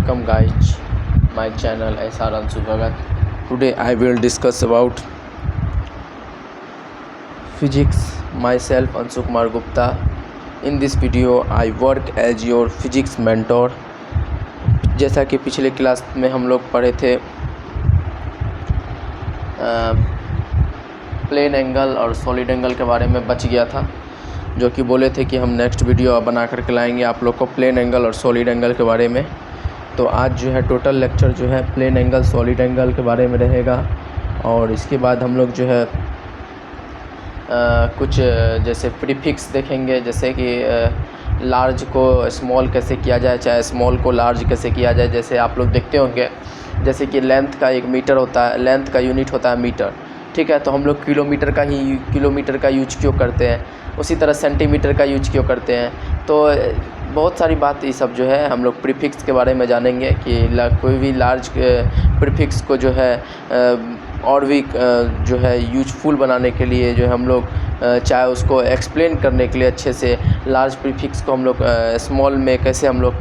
Welcome guys, my channel SR Anshu Bhagat. Today I will discuss about physics. Myself Anshu Kumar Gupta. In this video I work as your physics mentor. जैसा कि पिछले class में हम लोग पढ़े थे plane angle और solid angle के बारे में बच गया था, जो कि बोले थे कि हम नेक्स्ट वीडियो बना कर के लाएंगे आप लोग को प्लेन एंगल और सॉलिड एंगल के बारे में। तो आज जो है टोटल लेक्चर जो है प्लेन एंगल सॉलिड एंगल के बारे में रहेगा। और इसके बाद हम लोग जो है कुछ जैसे प्रीफिक्स देखेंगे, जैसे कि लार्ज को स्मॉल कैसे किया जाए, चाहे स्मॉल को लार्ज कैसे किया जाए। जैसे आप लोग देखते होंगे, जैसे कि लेंथ का एक मीटर होता है, लेंथ का यूनिट होता है मीटर, ठीक है। तो हम लोग किलोमीटर का यूज क्यों करते हैं, उसी तरह सेंटीमीटर का यूज क्यों करते हैं। तो बहुत सारी बात ये सब जो है हम लोग प्रीफिक्स के बारे में जानेंगे कि कोई भी लार्ज प्रीफिक्स को जो है और भी जो है यूजफुल बनाने के लिए जो है हम लोग चाहे उसको एक्सप्लेन करने के लिए अच्छे से लार्ज प्रीफिक्स को हम लोग स्मॉल में कैसे हम लोग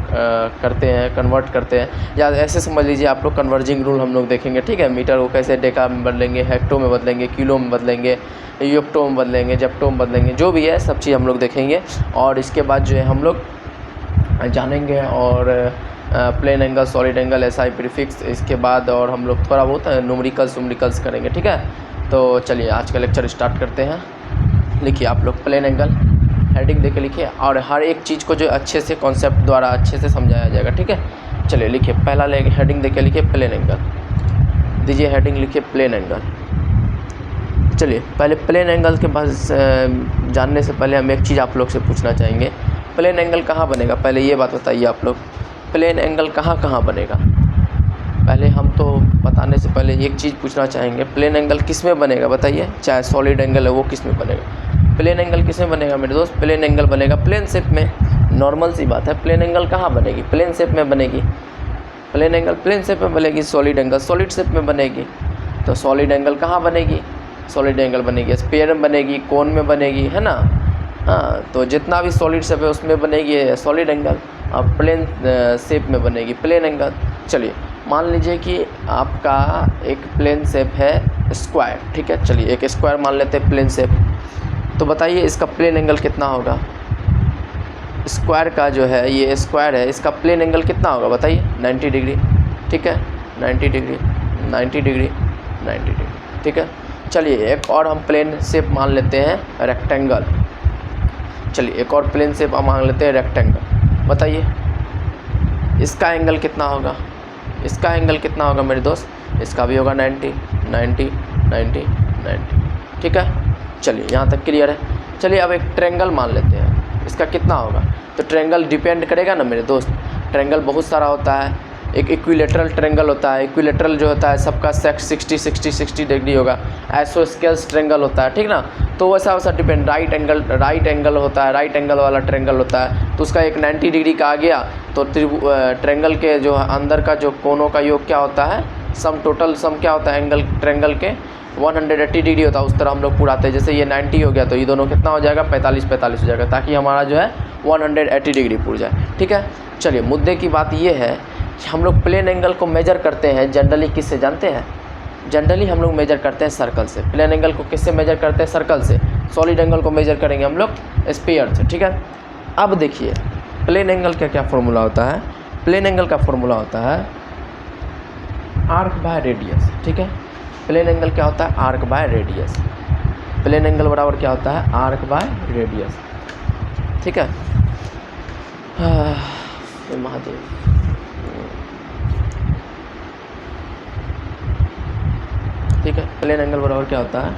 करते हैं, कन्वर्ट करते हैं। या ऐसे समझ लीजिए आप लोग कन्वर्जिंग रूल हम लोग देखेंगे, ठीक है। मीटर को कैसे डेका में बदलेंगे, हेक्टो में बदलेंगे, किलो में बदलेंगे, योक्टो में बदलेंगे, जेप्टो में बदलेंगे, जो भी है सब चीज़ हम लोग देखेंगे। और इसके बाद जो है हम लोग जानेंगे और plane angle solid angle SI prefix, इसके बाद और हम लोग थोड़ा बहुत न्यूमेरिकल्स करेंगे, ठीक है। तो चलिए आज का लेक्चर स्टार्ट करते हैं। लिखिए आप लोग प्लेन एंगल, हेडिंग देके लिखिए, और हर एक चीज़ को जो अच्छे से कॉन्सेप्ट द्वारा अच्छे से समझाया जाएगा, ठीक है। चलिए लिखिए, पहला हेडिंग देके लिखिए प्लेन एंगल, दीजिए हेडिंग लिखिए प्लेन एंगल। चलिए पहले प्लेन एंगल के बाद जानने से पहले हम एक चीज़ आप लोग से पूछना चाहेंगे, प्लेन एंगल कहाँ बनेगा। पहले ये बात बताइए आप लोग, प्लेन एंगल कहाँ बनेगा। पहले हम तो बताने से पहले एक चीज़ पूछना चाहेंगे, प्लेन एंगल किस में बनेगा बताइए। चाहे सॉलिड एंगल है वो किस में बनेगा, प्लेन एंगल किस में बनेगा मेरे दोस्त। प्लेन एंगल बनेगा प्लेन शेप में, नॉर्मल सी बात है। प्लेन एंगल कहाँ बनेगी, प्लेन शेप में बनेगी। प्लेन एंगल प्लेन शेप में बनेगी, सॉलिड एंगल सॉलिड शेप में बनेगी। तो सॉलिड एंगल कहाँ बनेगी, सॉलिड एंगल बनेगी स्फीयर में बनेगी, कोन में बनेगी, है ना। हाँ, तो जितना भी सॉलिड शेप है उसमें बनेगी सॉलिड एंगल, और प्लेन शेप में बनेगी प्लेन एंगल। चलिए मान लीजिए कि आपका एक प्लेन शेप है स्क्वायर, ठीक है। चलिए एक स्क्वायर मान लेते हैं प्लेन शेप। तो बताइए इसका प्लेन एंगल कितना होगा। स्क्वायर का जो है ये स्क्वायर है, इसका प्लेन एंगल कितना होगा बताइए, 90 डिग्री, ठीक है। 90 डिग्री, 90 डिग्री, 90 डिग्री, ठीक है। चलिए एक और हम प्लेन शेप मान लेते हैं रेक्टेंगल। चलिए एक और प्लेन शेप हम मान लेते हैं रेक्टेंगल। बताइए इसका एंगल कितना होगा, इसका एंगल कितना होगा मेरे दोस्त। इसका भी होगा 90, 90, 90, 90, ठीक है। चलिए यहाँ तक क्लियर है। चलिए अब एक ट्रायंगल मान लेते हैं, इसका कितना होगा। तो ट्रायंगल डिपेंड करेगा ना मेरे दोस्त, ट्रायंगल बहुत सारा होता है। एक इक्विलेटरल ट्रायंगल होता है, इक्विलेटरल जो होता है सबका 60 डिग्री होगा। आइसोस्केल्स ट्रायंगल होता है, ठीक ना। तो वैसा डिपेंड, राइट एंगल होता है, राइट एंगल वाला ट्रायंगल होता है, तो उसका एक 90 डिग्री का आ गया। तो ट्रायंगल के जो अंदर का जो कोनों का योग क्या होता है, टोटल सम क्या होता है एंगल ट्रायंगल के 180 डिग्री होता है। उस तरह हम लोग पूराते हैं। जैसे ये 90 हो गया तो ये दोनों कितना हो जाएगा, 45 हो जाएगा, ताकि हमारा जो है 180 डिग्री पूर जाए, ठीक है। चलिए मुद्दे की बात ये है कि हम लोग प्लेन एंगल को मेजर करते हैं जनरली किससे जानते हैं। जनरली हम लोग मेजर करते हैं सर्कल से। प्लेन एंगल को किससे मेजर करते हैं, सर्कल से। सॉलिड एंगल को मेजर करेंगे हम लोग स्फीयर से, ठीक है। अब देखिए प्लेन एंगल का क्या फॉर्मूला होता है। प्लेन एंगल का फॉर्मूला होता है आर्क बाय रेडियस, ठीक है। प्लेन एंगल क्या होता है, arc by radius. Plane angle बराबर क्या होता है, आर्क बाय रेडियस, ठीक है। महादेव, ठीक है। प्लेन एंगल बराबर क्या होता है,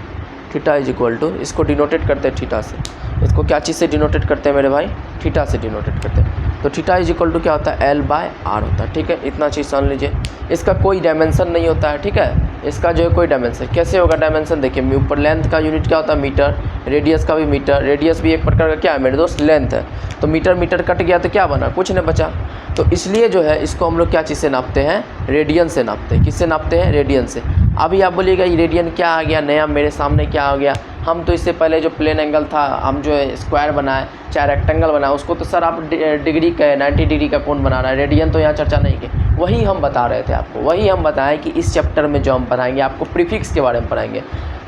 थीटा इज इक्वल टू, इसको डिनोटेट करते हैं थीटा से। इसको क्या चीज़ से डिनोटेट करते हैं मेरे भाई, थीटा से डिनोटेट करते हैं। तो थीटा इज इक्वल टू क्या होता है, L बाय R होता है, ठीक है। इतना चीज़ समझ लीजिए। इसका कोई डायमेंशन नहीं होता है, ठीक है। इसका जो है कोई डायमेंशन कैसे होगा, डायमेंशन देखिए ऊपर लेंथ का यूनिट क्या होता है मीटर, रेडियस का भी मीटर, रेडियस भी एक प्रकार का क्या है मेरे दोस्त, लेंथ है। तो मीटर कट गया तो क्या बना, कुछ नहीं बचा। तो इसलिए जो है इसको हम लोग क्या चीज़ से नापते हैं, रेडियन से नापते हैं। किससे नापते हैं, रेडियन से। अभी आप बोलिएगा ये रेडियन क्या आ गया नया मेरे सामने, क्या आ गया, हम तो इससे पहले जो प्लेन एंगल था, हम जो है स्क्वायर बनाए चाहे रेक्टेंगल बनाए, उसको तो सर आप डिग्री का 90 डिग्री का कौन बना रहा है, रेडियन तो यहाँ चर्चा नहीं की। वही हम बता रहे थे आपको, वही हम बताएं कि इस चैप्टर में जो हम पढ़ाएंगे आपको प्रीफिक्स के बारे में पढ़ाएंगे।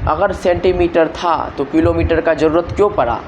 अगर सेंटीमीटर था तो किलोमीटर का ज़रूरत क्यों पड़ा,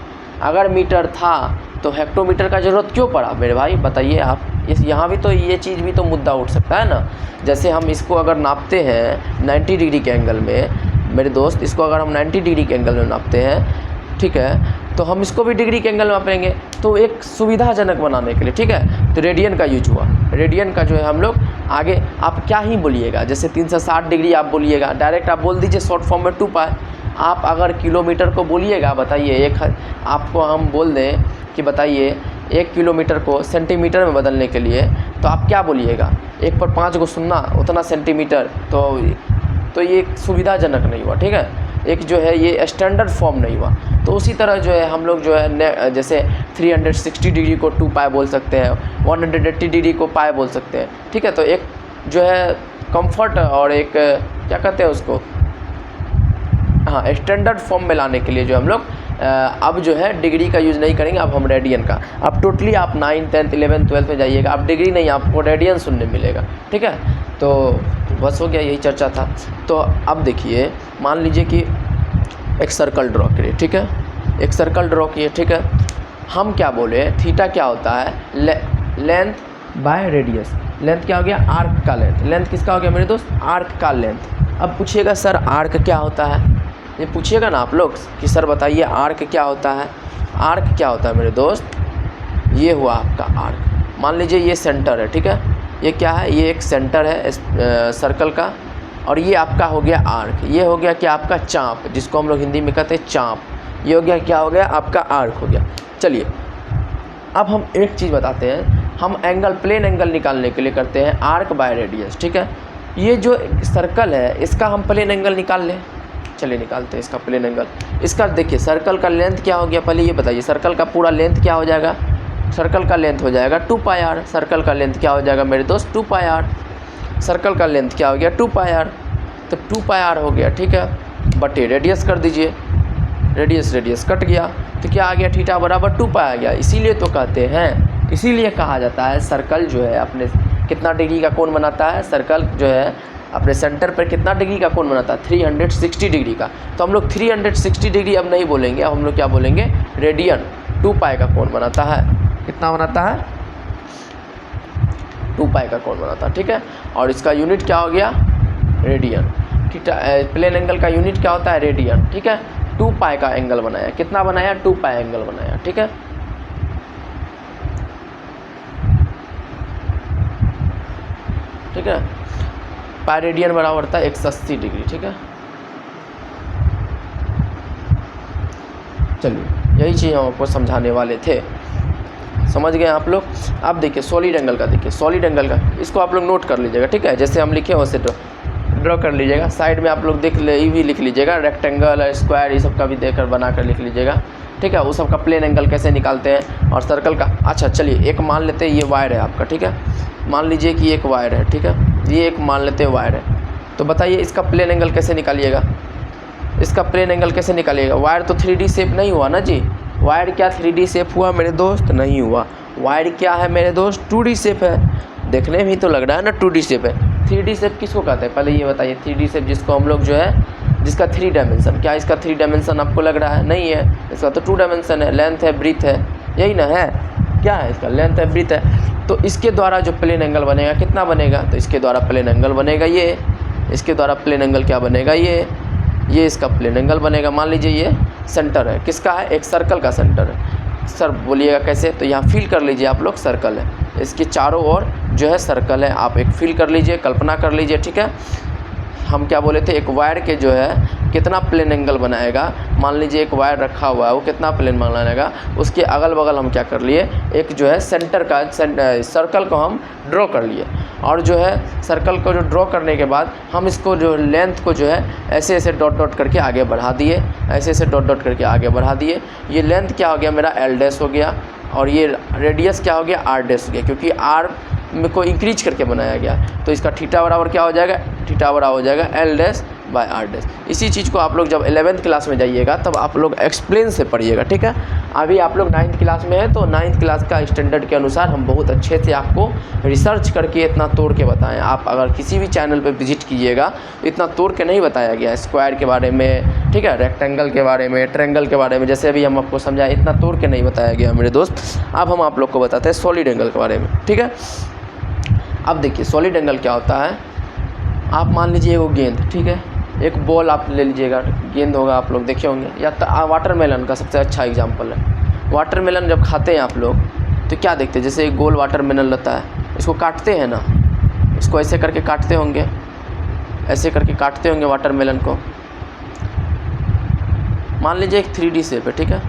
अगर मीटर था तो हेक्टोमीटर का ज़रूरत क्यों पड़ा मेरे भाई, बताइए आप। इस यहाँ भी तो ये चीज़ भी तो मुद्दा उठ सकता है ना। जैसे हम इसको अगर नापते हैं 90 डिग्री के एंगल में मेरे दोस्त, इसको अगर हम 90 डिग्री के एंगल में नापते हैं, ठीक है, तो हम इसको भी डिग्री के एंगल में नापेंगे, तो एक सुविधाजनक बनाने के लिए, ठीक है, तो रेडियन का यूज हुआ। रेडियन का जो है हम लोग आगे आप क्या ही बोलिएगा, जैसे 360 डिग्री आप बोलिएगा, डायरेक्ट आप बोल दीजिए शॉर्ट फॉर्म में 2 पाई। आप अगर किलोमीटर को बोलिएगा, बताइए आपको हम बोल दें कि बताइए 1 किलोमीटर को सेंटीमीटर में बदलने के लिए, तो आप क्या बोलिएगा, 1 पर 5 को सुनना उतना सेंटीमीटर, तो ये सुविधाजनक नहीं हुआ, ठीक है, एक जो है ये स्टैंडर्ड फॉर्म नहीं हुआ। तो उसी तरह जो है हम लोग जो है जैसे 360 डिग्री को 2 पाई बोल सकते हैं, 180 डिग्री को पाई बोल सकते हैं, ठीक है। तो एक जो है कंफर्ट और एक क्या कहते हैं उसको, हाँ, स्टैंडर्ड फॉर्म में लाने के लिए जो हम लोग अब जो है डिग्री का यूज़ नहीं करेंगे, अब हम रेडियन का। अब टोटली आप 9, 10, 11, 12 में जाइएगा, आप डिग्री नहीं, आपको रेडियन सुनने मिलेगा, ठीक है। तो बस हो गया, यही चर्चा था। तो अब देखिए, मान लीजिए कि एक सर्कल ड्रॉ करिए, ठीक है, एक सर्कल ड्रॉ किए, ठीक है। हम क्या बोले, थीटा क्या होता है, लेंथ बाय रेडियस। लेंथ क्या हो गया, आर्क का लेंथ। लेंथ किसका हो गया मेरे दोस्त, आर्क का लेंथ। अब पूछिएगा सर आर्क क्या होता है, ये पूछिएगा ना आप लोग कि सर बताइए आर्क क्या होता है। आर्क क्या होता है मेरे दोस्त, ये हुआ आपका आर्क। मान लीजिए ये सेंटर है, ठीक है, ये क्या है, ये एक सेंटर है सर्कल का, और ये आपका हो गया आर्क। ये हो गया क्या, आपका चाप, जिसको हम लोग हिंदी में कहते हैं चाप। ये हो गया क्या, हो गया आपका आर्क हो गया। चलिए अब हम एक चीज़ बताते हैं, हम एंगल प्लेन एंगल निकालने के लिए करते हैं आर्क बाय रेडियस, ठीक है। ये जो सर्कल है इसका हम प्लेन एंगल निकाल लें, चलिए निकालते हैं इसका प्लेन एंगल। इसका देखिए सर्कल का लेंथ क्या हो गया, पहले ये बताइए सर्कल का पूरा लेंथ क्या हो जाएगा, सर्कल का लेंथ हो जाएगा 2 पाई आर। सर्कल का लेंथ क्या हो जाएगा मेरे दोस्त, 2 पाई आर। सर्कल का लेंथ क्या हो गया, 2 पाई आर, तो 2 पाई आर हो गया, ठीक है, बटे रेडियस कर दीजिए, रेडियस कट गया, तो क्या आ गया, थीटा बराबर 2 पाई आ गया। इसीलिए तो कहते हैं, इसीलिए कहा जाता है सर्कल जो है अपने कितना डिग्री का कोण बनाता है, सर्कल जो है अपने सेंटर पर कितना डिग्री का कोण बनाता है, 360 डिग्री का। तो हम लोग 360 डिग्री अब नहीं बोलेंगे, अब हम लोग क्या बोलेंगे, रेडियन 2 पाई का कोण बनाता है। कितना बनाता है, 2 पाई का कोण बनाता है, ठीक है। और इसका यूनिट क्या हो गया, रेडियन। थीटा प्लेन एंगल का यूनिट क्या होता है, रेडियन, ठीक है। 2 पाई का एंगल बनाया, कितना बनाया, 2 पाई एंगल बनाया, ठीक है। ठीक है, पाई रेडियन बराबर होता है 180 डिग्री, ठीक है। चलिए यही चीज़ हम आपको समझाने वाले थे, समझ गए आप लोग। अब देखिए सॉलिड एंगल का, देखिए सॉलिड एंगल का, इसको आप लोग नोट कर लीजिएगा, ठीक है, जैसे हम लिखे वैसे ड्रॉ कर लीजिएगा। साइड में आप लोग ये भी लिख लीजिएगा, रेक्टेंगल स्क्वायर ये सब का भी देखकर बना कर लिख लीजिएगा, ठीक है। वो सब का प्लेन एंगल कैसे निकालते हैं और सर्कल का। अच्छा चलिए एक मान लेते हैं ये वायर है आपका, ठीक है, मान लीजिए कि एक वायर है, ठीक है, ये एक मान लेते हैं वायर है। तो बताइए इसका प्लेन एंगल कैसे निकालिएगा, इसका प्लेन एंगल कैसे निकालिएगा। वायर तो 3D शेप नहीं हुआ ना जी, वायर क्या 3D शेप हुआ मेरे दोस्त, नहीं हुआ। वायर क्या है मेरे दोस्त, 2D शेप है, देखने में ही तो लग रहा है ना 2D शेप है। 3D शेप किसको कहते हैं, पहले ये बताइए। 3D शेप जिसको हम लोग जो है, जिसका 3 डायमेंशन, क्या इसका 3 डायमेंशन आपको लग रहा है, नहीं है, इसका तो 2 डायमेंशन है, लेंथ है, ब्रीथ है, यही ना है, क्या है इसका, लेंथ है, ब्रीथ है। तो इसके द्वारा जो प्लेन एंगल बनेगा कितना बनेगा, तो इसके द्वारा प्लेन एंगल बनेगा ये, इसके द्वारा प्लेन एंगल क्या बनेगा, ये इसका प्लेन एंगल बनेगा। मान लीजिए ये सेंटर है, किसका है, एक सर्कल का सेंटर है। सर बोलिएगा कैसे, तो यहाँ फील कर लीजिए आप लोग, सर्कल है, इसके चारों ओर जो है सर्कल है, आप एक फील कर लीजिए, कल्पना कर लीजिए, ठीक है। हम क्या बोले थे, एक वायर के जो है कितना प्लेन एंगल बनाएगा, मान लीजिए एक वायर रखा हुआ है, वो कितना प्लेन बनाएगा, उसके अगल बगल हम क्या कर लिए, एक जो है सेंटर का सर्कल को हम ड्रॉ कर लिए। और जो है सर्कल को जो ड्रॉ करने के बाद हम इसको जो लेंथ को जो है ऐसे ऐसे डॉट डॉट करके आगे बढ़ा दिए, ऐसे ऐसे डॉट डॉट करके आगे बढ़ा दिए। ये लेंथ क्या हो गया मेरा, L डैश हो गया, और ये रेडियस क्या हो गया, R डैश हो गया, क्योंकि R में को इंक्रीज करके बनाया गया। तो इसका थीटा बराबर क्या हो जाएगा, थीटा बराबर हो जाएगा L dash by R dash. इसी चीज़ को आप लोग जब 11th क्लास में जाइएगा तब आप लोग एक्सप्लेन से पढ़िएगा, ठीक है। अभी आप लोग 9th क्लास में हैं तो 9th क्लास का स्टैंडर्ड के अनुसार हम बहुत अच्छे से आपको रिसर्च करके इतना तोड़ के बताएं। आप अगर किसी भी चैनल पर विजिट कीजिएगा तो इतना तोड़ के नहीं बताया गया है स्क्वायर के बारे में, ठीक है, रेक्टेंगल के बारे में, ट्रायंगल के बारे में, जैसे अभी हम आपको समझाएं इतना तोड़ के नहीं बताया गया मेरे दोस्त। अब हम आप लोग को बताते हैं सॉलिड एंगल के बारे में, ठीक है। अब देखिए सॉलिड एंगल क्या होता है। आप मान लीजिए वो गेंद, ठीक है, एक बॉल आप ले लीजिएगा, गेंद होगा, आप लोग देखे होंगे, या वाटरमेलन का सबसे अच्छा एग्जांपल है। वाटरमेलन जब खाते हैं आप लोग तो क्या देखते हैं, जैसे एक गोल वाटरमेलन रहता है, इसको काटते हैं ना, इसको ऐसे करके काटते होंगे, ऐसे करके काटते होंगे वाटरमेलन को। मान लीजिए एक 3D शेप है, ठीक है,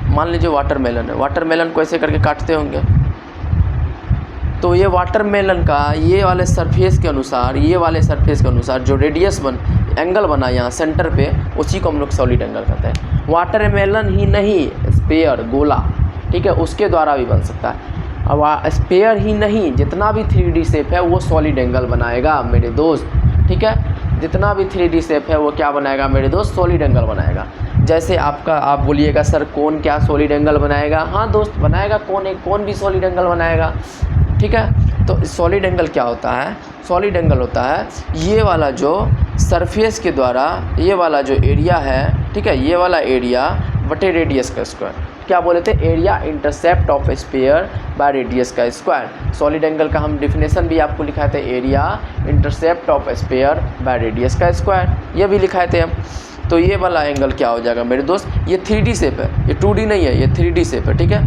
मान लीजिए वाटरमेलन है, वाटरमेलन को ऐसे करके काटते होंगे। तो ये वाटरमेलन का ये वाले सरफेस के अनुसार, ये वाले सरफेस के अनुसार जो रेडियस एंगल बना यहाँ सेंटर पे, उसी को हम लोग सॉलिड एंगल कहते हैं। वाटरमेलन ही नहीं, स्फीयर, गोला, ठीक है, उसके द्वारा भी बन सकता है। अब स्फीयर ही नहीं, जितना भी 3D शेप है वो सॉलिड एंगल बनाएगा मेरे दोस्त, ठीक है। जितना भी 3D शेप है वो क्या बनाएगा मेरे दोस्त, सॉलिड एंगल बनाएगा। जैसे आप बोलिएगा सर कौन क्या सॉलिड एंगल बनाएगा, हाँ दोस्त बनाएगा, कौन भी सॉलिड एंगल बनाएगा, ठीक है। तो सॉलिड एंगल क्या होता है, सॉलिड एंगल होता है ये वाला जो सरफेस के द्वारा ये वाला जो एरिया है, ठीक है, ये वाला एरिया बटे रेडियस का स्क्वायर, क्या बोले थे, area intercept of sphere by radius का स्क्वायर। सॉलिड एंगल का हम डिफिनेशन भी आपको लिखाए थे, area intercept of sphere by radius का स्क्वायर, ये भी लिखाए थे हम। तो ये वाला एंगल क्या हो जाएगा मेरे दोस्त, ये 3D शेप है, ये 2D नहीं है, ये 3D शेप है, ठीक है।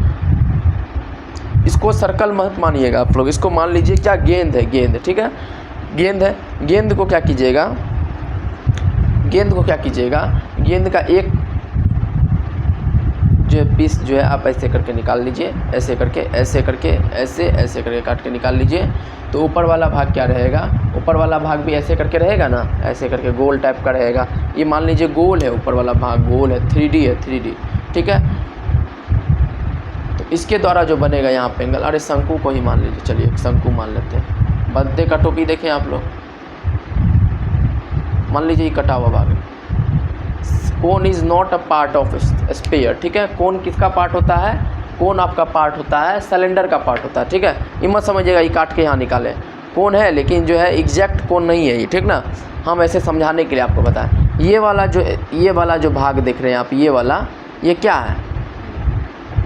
इसको सर्कल मत मानिएगा आप लोग, इसको मान लीजिए क्या, गेंद है, गेंद, ठीक है, गेंद है। गेंद को क्या कीजिएगा, गेंद को क्या कीजिएगा, गेंद का एक जो पीस जो है आप ऐसे करके निकाल लीजिए, ऐसे करके, ऐसे करके, ऐसे करके काट के निकाल लीजिए। तो ऊपर वाला भाग क्या रहेगा, ऊपर वाला भाग भी ऐसे करके रहेगा ना, ऐसे करके गोल टाइप का रहेगा। ये मान लीजिए गोल है, ऊपर वाला भाग गोल है, 3D है, 3D, ठीक है। तो इसके द्वारा जो बनेगा यहाँ पे एंगल, अरे शंकु को ही मान लीजिए, चलिए शंकु मान लेते हैं। बंदे का टोपी देखें आप लोग, मान लीजिए ये कटा हुआ भाग है। Cone is not a part of sphere, ठीक है। कोन किसका पार्ट होता है, कोन आपका पार्ट होता है सिलेंडर का पार्ट होता है, ठीक है। ये मत समझिएगा ये काट के यहाँ निकाले, कोन है लेकिन जो है एग्जैक्ट कोन नहीं है ये, ठीक ना। हम ऐसे समझाने के लिए आपको बताएं। ये वाला जो भाग देख रहे हैं आप, ये वाला, ये क्या है,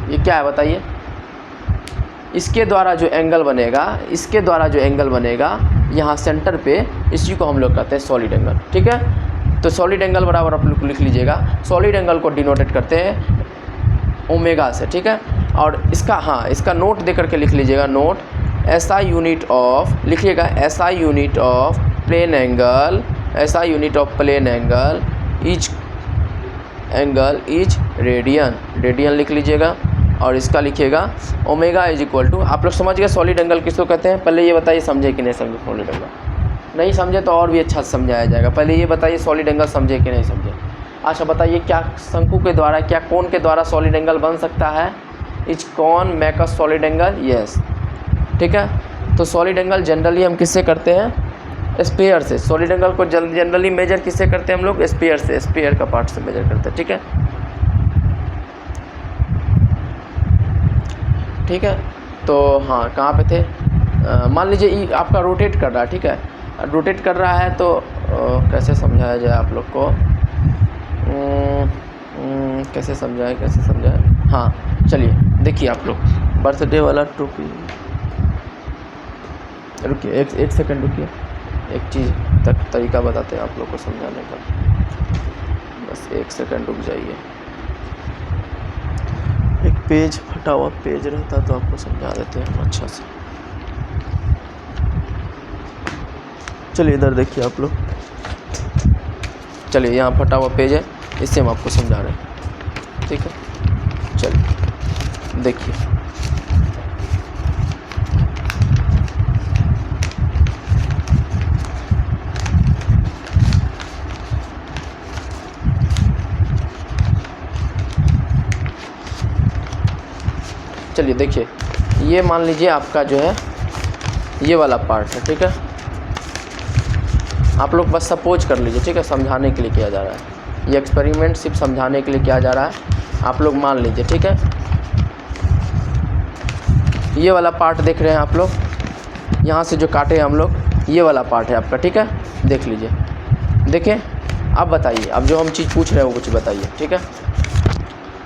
ये क्या है बताइए। इसके द्वारा जो एंगल बनेगा, इसके द्वारा जो एंगल बनेगा यहाँ सेंटर पे, इसी को हम लोग कहते हैं सॉलिड एंगल, ठीक है। तो सॉलिड एंगल बराबर आप लोग लिख लीजिएगा, सॉलिड एंगल को डिनोटेट करते हैं ओमेगा से, ठीक है। और इसका, हाँ, इसका नोट दे करके लिख लीजिएगा, नोट SI यूनिट ऑफ, लिखिएगा SI unit of plane angle, SI unit of plane angle, each angle is radian, radian लिख लीजिएगा। और इसका लिखिएगा ओमेगा इज इक्वल टू, आप लोग समझ गए सॉलिड एंगल किसको कहते हैं। पहले ये बताइए समझे कि नहीं समझे सॉलिड एंगल, नहीं समझे तो और भी अच्छा समझाया जाएगा। पहले ये बताइए सॉलिड एंगल समझे कि नहीं समझे। अच्छा बताइए, क्या शंकु के द्वारा, क्या कोन के द्वारा सॉलिड एंगल बन सकता है, is can make a solid angle, yes, ठीक है। तो सॉलिड एंगल जनरली हम किससे करते हैं, स्फीयर से। सॉलिड एंगल को जनरली मेजर किससे करते हैं हम लोग, स्फीयर से, स्फीयर का पार्ट से मेजर करते हैं, ठीक है, ठीक है। तो हाँ, कहाँ पे थे, मान लीजिए आपका रोटेट कर रहा है, ठीक है, रोटेट कर रहा है तो कैसे समझाया जाए आप लोग को, कैसे समझाएं, हाँ चलिए देखिए आप लोग, बर्थडे वाला टोपी, रुकिए एक सेकंड रुकिए, एक चीज़ तक तरीका बताते हैं आप लोग को समझाने का, बस एक सेकंड रुक जाइए। एक पेज फटा हुआ पेज रहता तो आपको समझा देते हैं हम अच्छा से। चलिए इधर देखिए आप लोग, चलिए यहाँ फटा हुआ पेज है, इससे हम आपको समझा रहे हैं, ठीक है। चलिए देखिए, चलिए देखिए, ये मान लीजिए आपका जो है ये वाला पार्ट है, ठीक है, आप लोग बस सपोज कर लीजिए, ठीक है, समझाने के लिए किया जा रहा है ये एक्सपेरिमेंट, सिर्फ समझाने के लिए किया जा रहा है, आप लोग मान लीजिए, ठीक है। ये वाला पार्ट देख रहे हैं आप लोग, यहाँ से जो काटे हम लोग, ये वाला पार्ट है आपका, ठीक है, देख लीजिए। देखें, अब बताइए, अब जो हम चीज़ पूछ रहे हैं वो कुछ बताइए, ठीक है।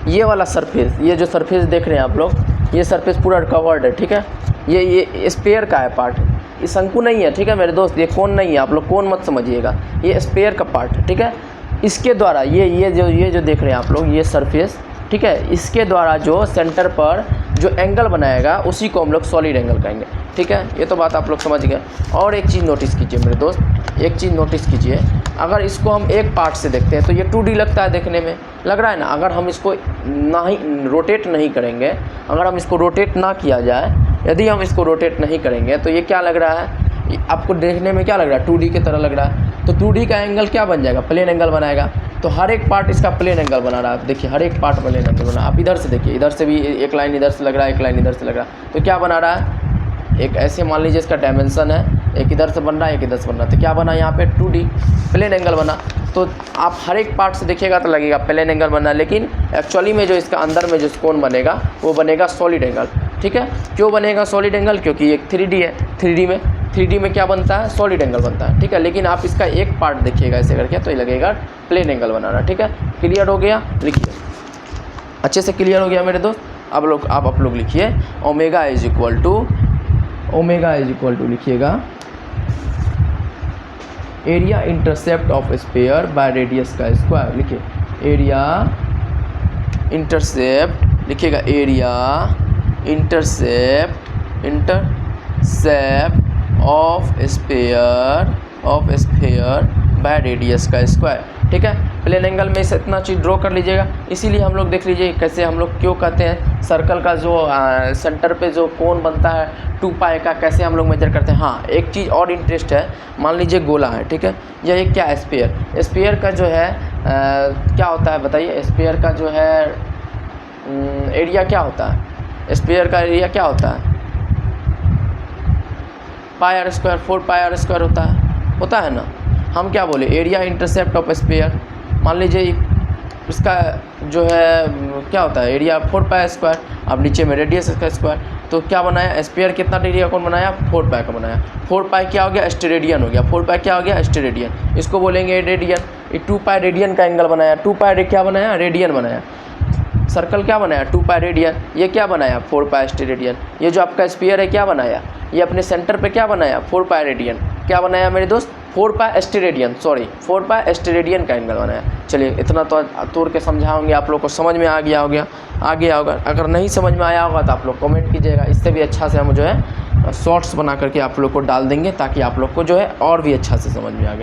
ये वाला सरफेस, ये जो सरफेस देख रहे हैं आप लोग, ये सरफेस पूरा कवर्ड है, ठीक है। ये स्पेयर का है पार्ट, ये शंकु नहीं है, ठीक है मेरे दोस्त, ये कोन नहीं है, आप लोग कोन मत समझिएगा, ये स्पेयर का पार्ट है, ठीक है। इसके द्वारा ये जो देख रहे हैं आप लोग, ये सरफेस, ठीक है, इसके द्वारा जो सेंटर पर जो एंगल बनाएगा उसी को हम लोग सॉलिड एंगल कहेंगे, ठीक है। ये तो बात आप लोग समझ गए। और एक चीज़ नोटिस कीजिए मेरे दोस्त, एक चीज़ नोटिस कीजिए, अगर इसको हम एक पार्ट से देखते हैं तो ये 2D लगता है, देखने में लग रहा है ना। अगर हम इसको रोटेट नहीं करेंगे, अगर हम इसको रोटेट ना किया जाए, यदि हम इसको रोटेट नहीं करेंगे तो ये क्या लग रहा है, आपको देखने में क्या लग रहा है, 2D की तरह लग रहा है। तो 2D का एंगल क्या बन जाएगा, प्लेन एंगल बनाएगा। तो हर एक पार्ट इसका प्लेन एंगल बना रहा है, देखिए हर एक पार्ट प्लेन एंगल बना। आप इधर से देखिए, इधर से भी एक लाइन इधर से लग रहा है, एक लाइन इधर से लग रहा है, तो क्या बना रहा है, एक ऐसे मान लीजिए इसका डायमेंशन है, एक इधर से बन रहा है, एक इधर से बन रहा है, तो क्या बना यहाँ पे 2D प्लेन एंगल बना। तो आप हर एक पार्ट से देखिएगा तो लगेगा प्लेन एंगल बना, लेकिन एक्चुअली में जो इसका अंदर में जो कोण बनेगा वो बनेगा सॉलिड एंगल, ठीक है। क्यों बनेगा सॉलिड एंगल, क्योंकि एक 3D है, 3D में क्या बनता है, सॉलिड एंगल बनता है, ठीक है। लेकिन आप इसका एक पार्ट देखिएगा ऐसे करके तो ये लगेगा प्लेन एंगल बना रहा है, ठीक है। क्लियर हो गया, लिखिए अच्छे से, क्लियर हो गया मेरे दोस्त। अब लोग आप लोग लिखिए ओमेगा इज इक्वल टू लिखिएगा area intercept of sphere by radius का स्क्वायर। लिखिए एरिया इंटरसेप्ट, लिखिएगा area intercept of sphere by radius का स्क्वायर, ठीक है। प्लेन एंगल में इसे इतना चीज़ ड्रॉ कर लीजिएगा। इसीलिए हम लोग देख लीजिए कैसे हम लोग क्यों कहते हैं सर्कल का जो सेंटर पे जो कोण बनता है 2 पाई का, कैसे हम लोग मेजर करते हैं। हाँ, एक चीज़ और इंटरेस्ट है, मान लीजिए गोला है, ठीक है, यह एक क्या है, स्फीयर का जो है क्या होता है बताइए, स्फीयर का जो है एरिया क्या होता है, स्फीयर का एरिया क्या होता है, pi r square, 4 pi r square होता है ना। हम क्या बोले, एरिया इंटरसेप्ट ऑफ स्फीयर, मान लीजिए इसका जो है क्या होता है, एरिया 4 पाई स्क्वायर, अब नीचे में रेडियस का स्क्वायर, तो क्या बनाया, स्फीयर कितना डिग्री का कोण बनाया, 4 पाई का बनाया। 4 पाई क्या हो गया, स्टेरेडियन हो गया, 4 पाई क्या हो गया, स्टेरेडियन, इसको बोलेंगे रेडियन। ये 2 पाई रेडियन का एंगल बनाया, 2 पाई क्या बनाया, रेडियन बनाया। सर्कल क्या बनाया, 2 पाई रेडियन, ये क्या बनाया, 4 पाई स्टेरेडियन। ये जो आपका स्फीयर है क्या बनाया, ये अपने सेंटर पे क्या बनाया, 4 पाई रेडियन, क्या बनाया मेरे दोस्त, 4 पाई स्टेरेडियन, 4 पाई स्टेरेडियन का एंगल बनाया। चलिए इतना तो तोड़ के समझाओगे, आप लोग को समझ में आ गया होगा। अगर नहीं समझ में आया होगा तो आप लोग कमेंट कीजिएगा, इससे भी अच्छा से हम जो है शॉर्ट्स बना करके आप लोग को डाल देंगे, ताकि आप लोग को जो है और भी अच्छा से समझ में आ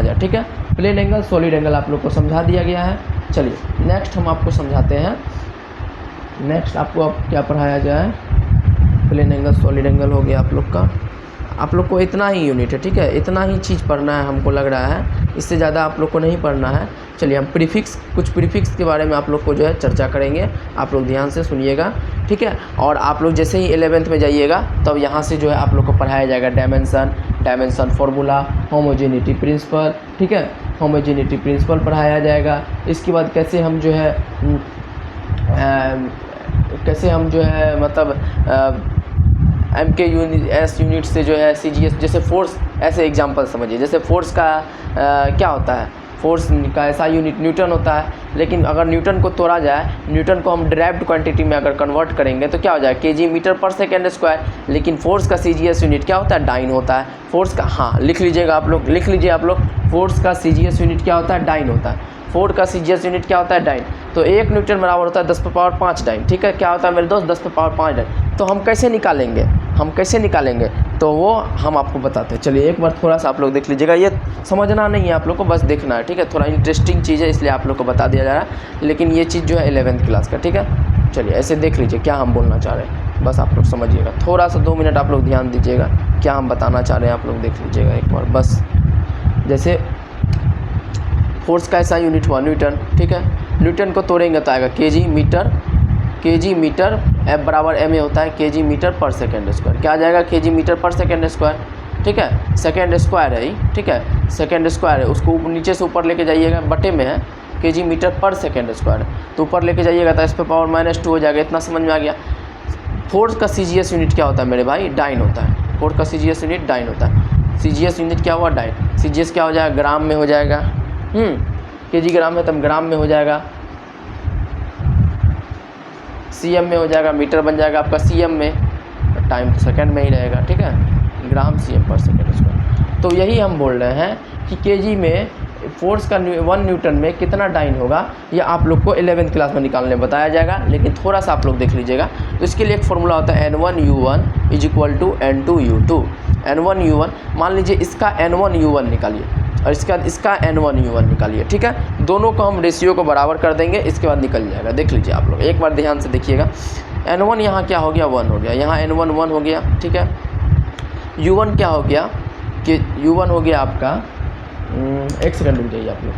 जाए, ठीक है। प्लेन एंगल सॉलिड एंगल आप लोग को समझा दिया गया है। चलिए नेक्स्ट हम आपको समझाते हैं, नेक्स्ट आपको अब क्या पढ़ाया जाए, प्लेन एंगल सॉलिड एंगल हो गया आप लोग का। आप लोग को इतना ही यूनिट है, ठीक है, इतना ही चीज़ पढ़ना है हमको लग रहा है, इससे ज़्यादा आप लोग को नहीं पढ़ना है। चलिए हम कुछ प्रीफिक्स के बारे में आप लोग को जो है चर्चा करेंगे, आप लोग ध्यान से सुनिएगा, ठीक है। और आप लोग जैसे ही 11th में जाइएगा तब यहाँ से जो है आप लोग को पढ़ाया जाएगा डायमेंशन फार्मूला, होमोजेनिटी प्रिंसिपल, ठीक है, होमोजेनिटी प्रिंसिपल पढ़ाया जाएगा। इसके बाद कैसे हम जो है मतलब MK S यूनिट से जो है CGS, जैसे फोर्स, ऐसे एग्जांपल समझिए, जैसे फोर्स का क्या होता है, फोर्स का ऐसा यूनिट न्यूटन होता है, लेकिन अगर न्यूटन को तोड़ा जाए, न्यूटन को हम डिराइव्ड क्वांटिटी में अगर कन्वर्ट करेंगे तो क्या हो जाए, kg मीटर पर सेकेंड स्क्वायर। लेकिन फोर्स का CGS यूनिट क्या होता है, डाइन होता है। फोर्स का, हाँ लिख लीजिए आप लोग, फोर्स का CGS यूनिट क्या होता है, डाइन होता है। फोर्स का CGS यूनिट क्या होता है, डाइन। तो 1 न्यूटन बराबर होता है 10 पावर 5 डाइन, ठीक है। क्या होता है मेरे दोस्त, 10 पावर 5 डाइन। तो हम कैसे निकालेंगे, तो वो हम आपको बताते हैं। चलिए एक बार थोड़ा सा आप लोग देख लीजिएगा, ये समझना नहीं है आप लोग को, बस देखना है, ठीक है। थोड़ा इंटरेस्टिंग चीज़ है इसलिए आप लोग को बता दिया जा रहा है, लेकिन ये चीज़ जो है 11th क्लास का, ठीक है। चलिए ऐसे देख लीजिए क्या हम बोलना चाह रहे हैं, बस आप लोग समझिएगा, थोड़ा सा 2 मिनट आप लोग ध्यान दीजिएगा क्या हम बताना चाह रहे हैं, आप लोग देख लीजिएगा एक बार बस। जैसे फोर्स का ऐसा यूनिट हुआ न्यूटन, ठीक है, न्यूटन को तोड़ेंगे तो आएगा kg मीटर, F बराबर ma होता है kg मीटर पर सेकेंड स्क्वायर। क्या आ जाएगा, kg मीटर पर सेकेंड स्क्वायर, ठीक है, सेकेंड स्क्वायर है ये, ठीक है, सेकेंड स्क्वायर है, उसको नीचे से ऊपर लेके जाइएगा, बटे में है केजी मीटर पर सेकेंड स्क्वायर, तो ऊपर लेके जाइएगा तो इस पे पावर -2 हो जाएगा। इतना समझ में आ गया। फोर्स का सीजीएस यूनिट क्या होता है मेरे भाई? डाइन होता है। फोर्स का सीजीएस यूनिट डाइन होता है। सीजीएस यूनिट क्या हुआ? डाइन। सीजीएस क्या हो जाएगा? ग्राम में हो जाएगा। केजी ग्राम है तब ग्राम में हो जाएगा, सीएम में हो जाएगा, मीटर बन जाएगा आपका सीएम में, टाइम तो सेकंड में ही रहेगा, ठीक है, ग्राम सीएम पर सेकंड स्क्वायर। तो यही हम बोल रहे हैं कि केजी में फोर्स का 1 न्यूटन में कितना डाइन होगा, ये आप लोग को 11th क्लास में निकालने बताया जाएगा, लेकिन थोड़ा सा आप लोग देख लीजिएगा। तो इसके लिए एक फॉर्मूला होता है N1U1 = N2U2। N1U1 मान लीजिए इसका N1U1 निकालिए और इसका N1U1 निकालिए, ठीक है, दोनों को हम रेशियो को बराबर कर देंगे, इसके बाद निकल जाएगा। देख लीजिए आप लोग, एक बार ध्यान से देखिएगा। N1 यहाँ क्या हो गया? 1 हो गया, यहाँ N1 1 हो गया, ठीक है। U1 क्या हो गया कि U1 हो गया आपका, एक सेकंड रुक जाइए आप लोग।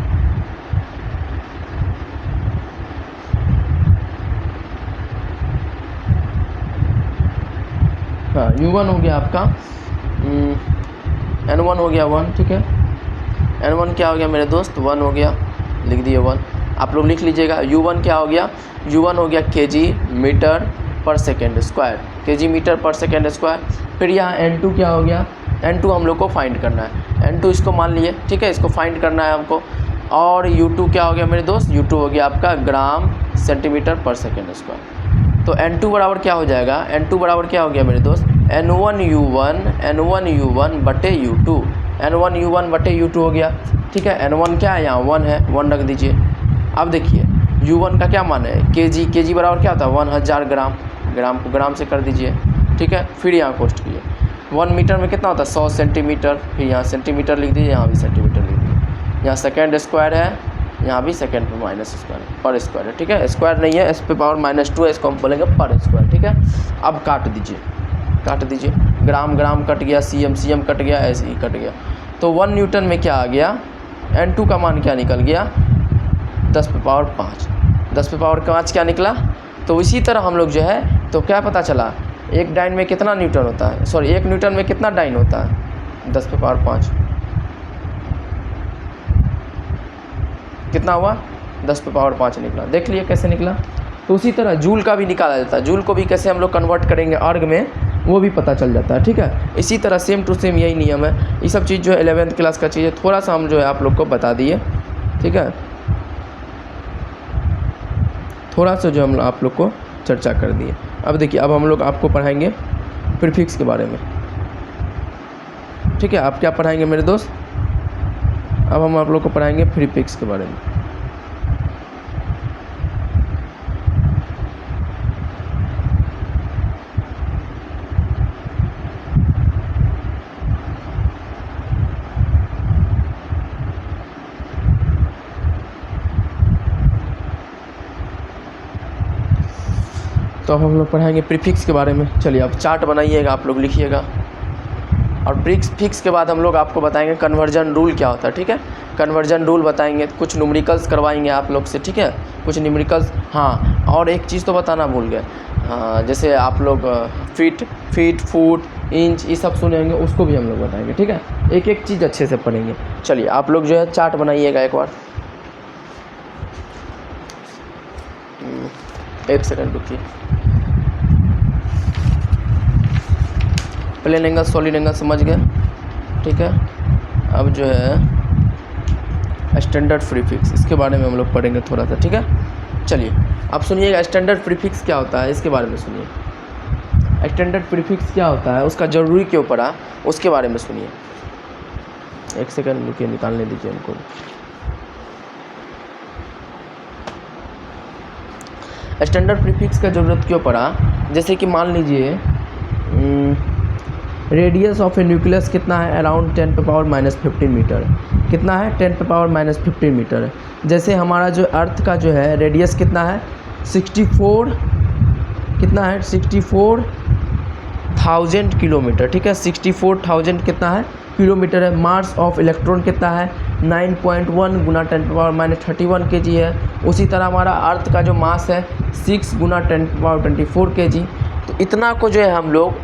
हाँ, U1 हो गया आपका, N1 हो गया 1, ठीक है। N1 क्या हो गया मेरे दोस्त? 1 हो गया, लिख दिए 1। आप लोग लिख लीजिएगा। U1 क्या हो गया? U1 हो गया केजी मीटर पर सेकेंड स्क्वायर, केजी मीटर पर सेकेंड स्क्वायर। फिर यहाँ N2 क्या हो गया? N2 हम लोग को फाइंड करना है। N2 इसको मान लिए, ठीक है, इसको फाइंड करना है हमको। और U2 क्या हो गया मेरे दोस्त? U2 हो गया आपका ग्राम सेंटीमीटर पर सेकेंड स्क्वायर। तो N2 बराबर क्या हो जाएगा? N2 बराबर क्या हो गया मेरे दोस्त? N1U1 बटे U2, N1U1 बटे U2 हो गया, ठीक है। N1 क्या है? यहाँ 1 है, 1 रख दीजिए। अब देखिए U1 का क्या मान है? केजी, केजी बराबर क्या होता है? 1000 ग्राम, ग्राम को ग्राम से कर दीजिए, ठीक है। फिर यहाँ कोष्ट कीजिए, 1 मीटर में कितना होता है? 100 सेंटीमीटर। फिर यहाँ सेंटीमीटर लिख दीजिए, यहाँ भी सेंटीमीटर लिख दीजिए। यहाँ सेकेंड स्क्वायर है, यहाँ भी सेकेंड पे माइनस स्क्वायर पर स्क्वायर है, ठीक है। स्क्वायर नहीं है, इस पे पावर -2 है, इसको हम बोलेंगे पर स्क्वायर, ठीक है। अब काट दीजिए, काट दीजिए, ग्राम ग्राम कट गया, सीएम सीएम कट गया, ऐसे ही कट गया। तो 1 न्यूटन में क्या आ गया? N2 का मान क्या निकल गया? 10 पे पावर 5, 10 पे पावर 5 क्या निकला? तो इसी तरह हम लोग जो है, तो क्या पता चला, एक डाइन में कितना न्यूटन होता है, सॉरी 1 न्यूटन में कितना डाइन होता है? 10 पे पावर 5 कितना हुआ? 10 पे पावर 5 निकला। देख लिए कैसे निकला। तो उसी तरह जूल का भी निकाला जाता है, जूल को भी कैसे हम लोग कन्वर्ट करेंगे अर्ग में, वो भी पता चल जाता है, ठीक है। इसी तरह सेम टू सेम यही नियम है। ये सब चीज़ जो है 11th क्लास का चीज़ है, थोड़ा सा हम जो है आप लोग को बता दिए, ठीक है, थोड़ा सा जो हम आप लोग को चर्चा कर दिए। अब देखिए, अब हम लोग आपको पढ़ाएंगे प्रीफिक्स के बारे में, ठीक है। आप क्या पढ़ाएंगे मेरे दोस्त? अब हम आप लोग को पढ़ाएंगे प्रीफिक्स के बारे में। तो अब हम लोग पढ़ाएंगे प्रीफिक्स के बारे में। चलिए अब चार्ट बनाइएगा, आप लोग लिखिएगा। और प्रीफिक्स के बाद हम लोग आपको बताएंगे कन्वर्जन रूल क्या होता है, ठीक है। कन्वर्जन रूल बताएंगे, कुछ न्यूमेरिकल्स करवाएंगे आप लोग से, ठीक है, कुछ न्यूमेरिकल्स। हाँ, और एक चीज़ तो बताना भूल गए, जैसे आप लोग फीट फुट इंच ये सब सुनेंगे, उसको भी हम लोग बताएंगे, ठीक है। एक एक चीज़ अच्छे से पढ़ेंगे। चलिए आप लोग जो है चार्ट बनाइएगा एक बार। एक सेकंड रुकिए। प्लेन एंगल सॉलिड एंगल समझ गए, ठीक है। अब जो है स्टैंडर्ड प्रीफिक्स, इसके बारे में हम लोग पढ़ेंगे थोड़ा सा, ठीक है। चलिए अब सुनिएगा, स्टैंडर्ड प्रीफिक्स क्या होता है इसके बारे में सुनिए। स्टैंडर्ड प्रीफिक्स क्या होता है, उसका ज़रूरी क्यों पड़ा, उसके बारे में सुनिए। एक सेकंड रुकिए, निकालने दीजिए हमको। स्टैंडर्ड प्रीफिक्स का ज़रूरत क्यों पड़ा? जैसे कि मान लीजिए रेडियस ऑफ ए न्यूक्लियस कितना है? अराउंड 10 पे पावर -15 मीटर। कितना है? 10 पे पावर -15 मीटर है। जैसे हमारा जो अर्थ का जो है रेडियस कितना है? 64 कितना है? 64,000 किलोमीटर, ठीक है। 64,000 कितना है? किलोमीटर है। मास ऑफ इलेक्ट्रॉन कितना है? 9.1 गुना 10 पे पावर -31 kg है। उसी तरह हमारा अर्थ का जो मास है 6 गुना 10 पे पावर 24 kg। तो इतना को जो है हम लोग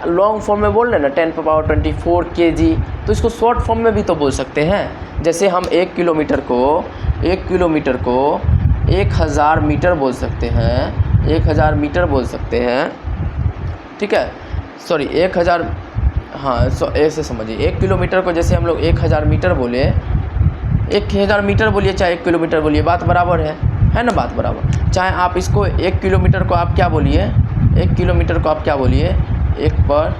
लॉन्ग फॉर्म में बोल रहे हैं ना 10 पे पावर 24 kg, तो इसको शॉर्ट फॉर्म में भी तो बोल सकते हैं। जैसे हम 1 किलोमीटर को 1000 मीटर बोल सकते हैं, 1000 मीटर बोल सकते हैं, ठीक है। सॉरी 1000, हाँ ऐसे समझिए, 1 किलोमीटर को जैसे हम लोग 1000 मीटर बोले, 1000 मीटर बोलिए चाहे 1 किलोमीटर बोलिए, बात बराबर है ना, बात बराबर। चाहे आप इसको 1 किलोमीटर को आप क्या बोलिए, 1 किलोमीटर को आप क्या बोलिए, 1 पर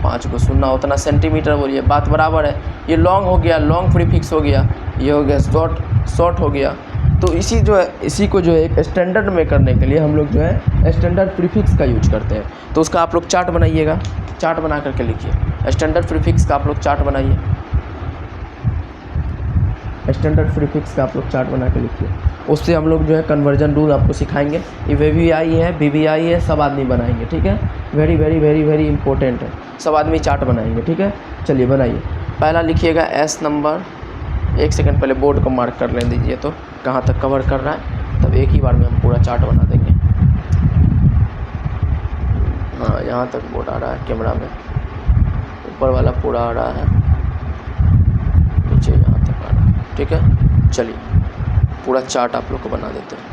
5 को सुनना उतना सेंटीमीटर बोलिए, बात बराबर है। ये लॉन्ग हो गया, लॉन्ग प्रीफिक्स हो गया, ये हो गया शॉर्ट हो गया। तो इसी को जो है एक स्टैंडर्ड में करने के लिए हम लोग जो है स्टैंडर्ड प्रीफिक्स का यूज करते हैं। तो उसका आप लोग चार्ट बनाइएगा, चार्ट बना करके लिखिए, स्टैंडर्ड प्रीफिक्स का आप लोग चार्ट बनाइए, स्टैंडर्ड प्रीफिक्स का आप लोग चार्ट बना के लिखिए। उससे हम लोग जो है कन्वर्जन रूल आपको सिखाएंगे। ये VVI है, BBI है, सब आदमी बनाएंगे, ठीक है। Very very very very important है, सब आदमी चार्ट बनाएंगे, ठीक है। चलिए बनाइए। पहला लिखिएगा S नंबर, 1 सेकंड पहले बोर्ड को मार्क कर लें दीजिए, तो कहाँ तक कवर कर रहा है, तब एक ही बार में हम पूरा चार्ट बना देंगे। हाँ यहाँ तक बोर्ड आ रहा है कैमरा में, ऊपर वाला पूरा आ रहा है, नीचे यहाँ तक आ रहा है, ठीक है। चलिए पूरा चार्ट आप लोग को बना देते हैं।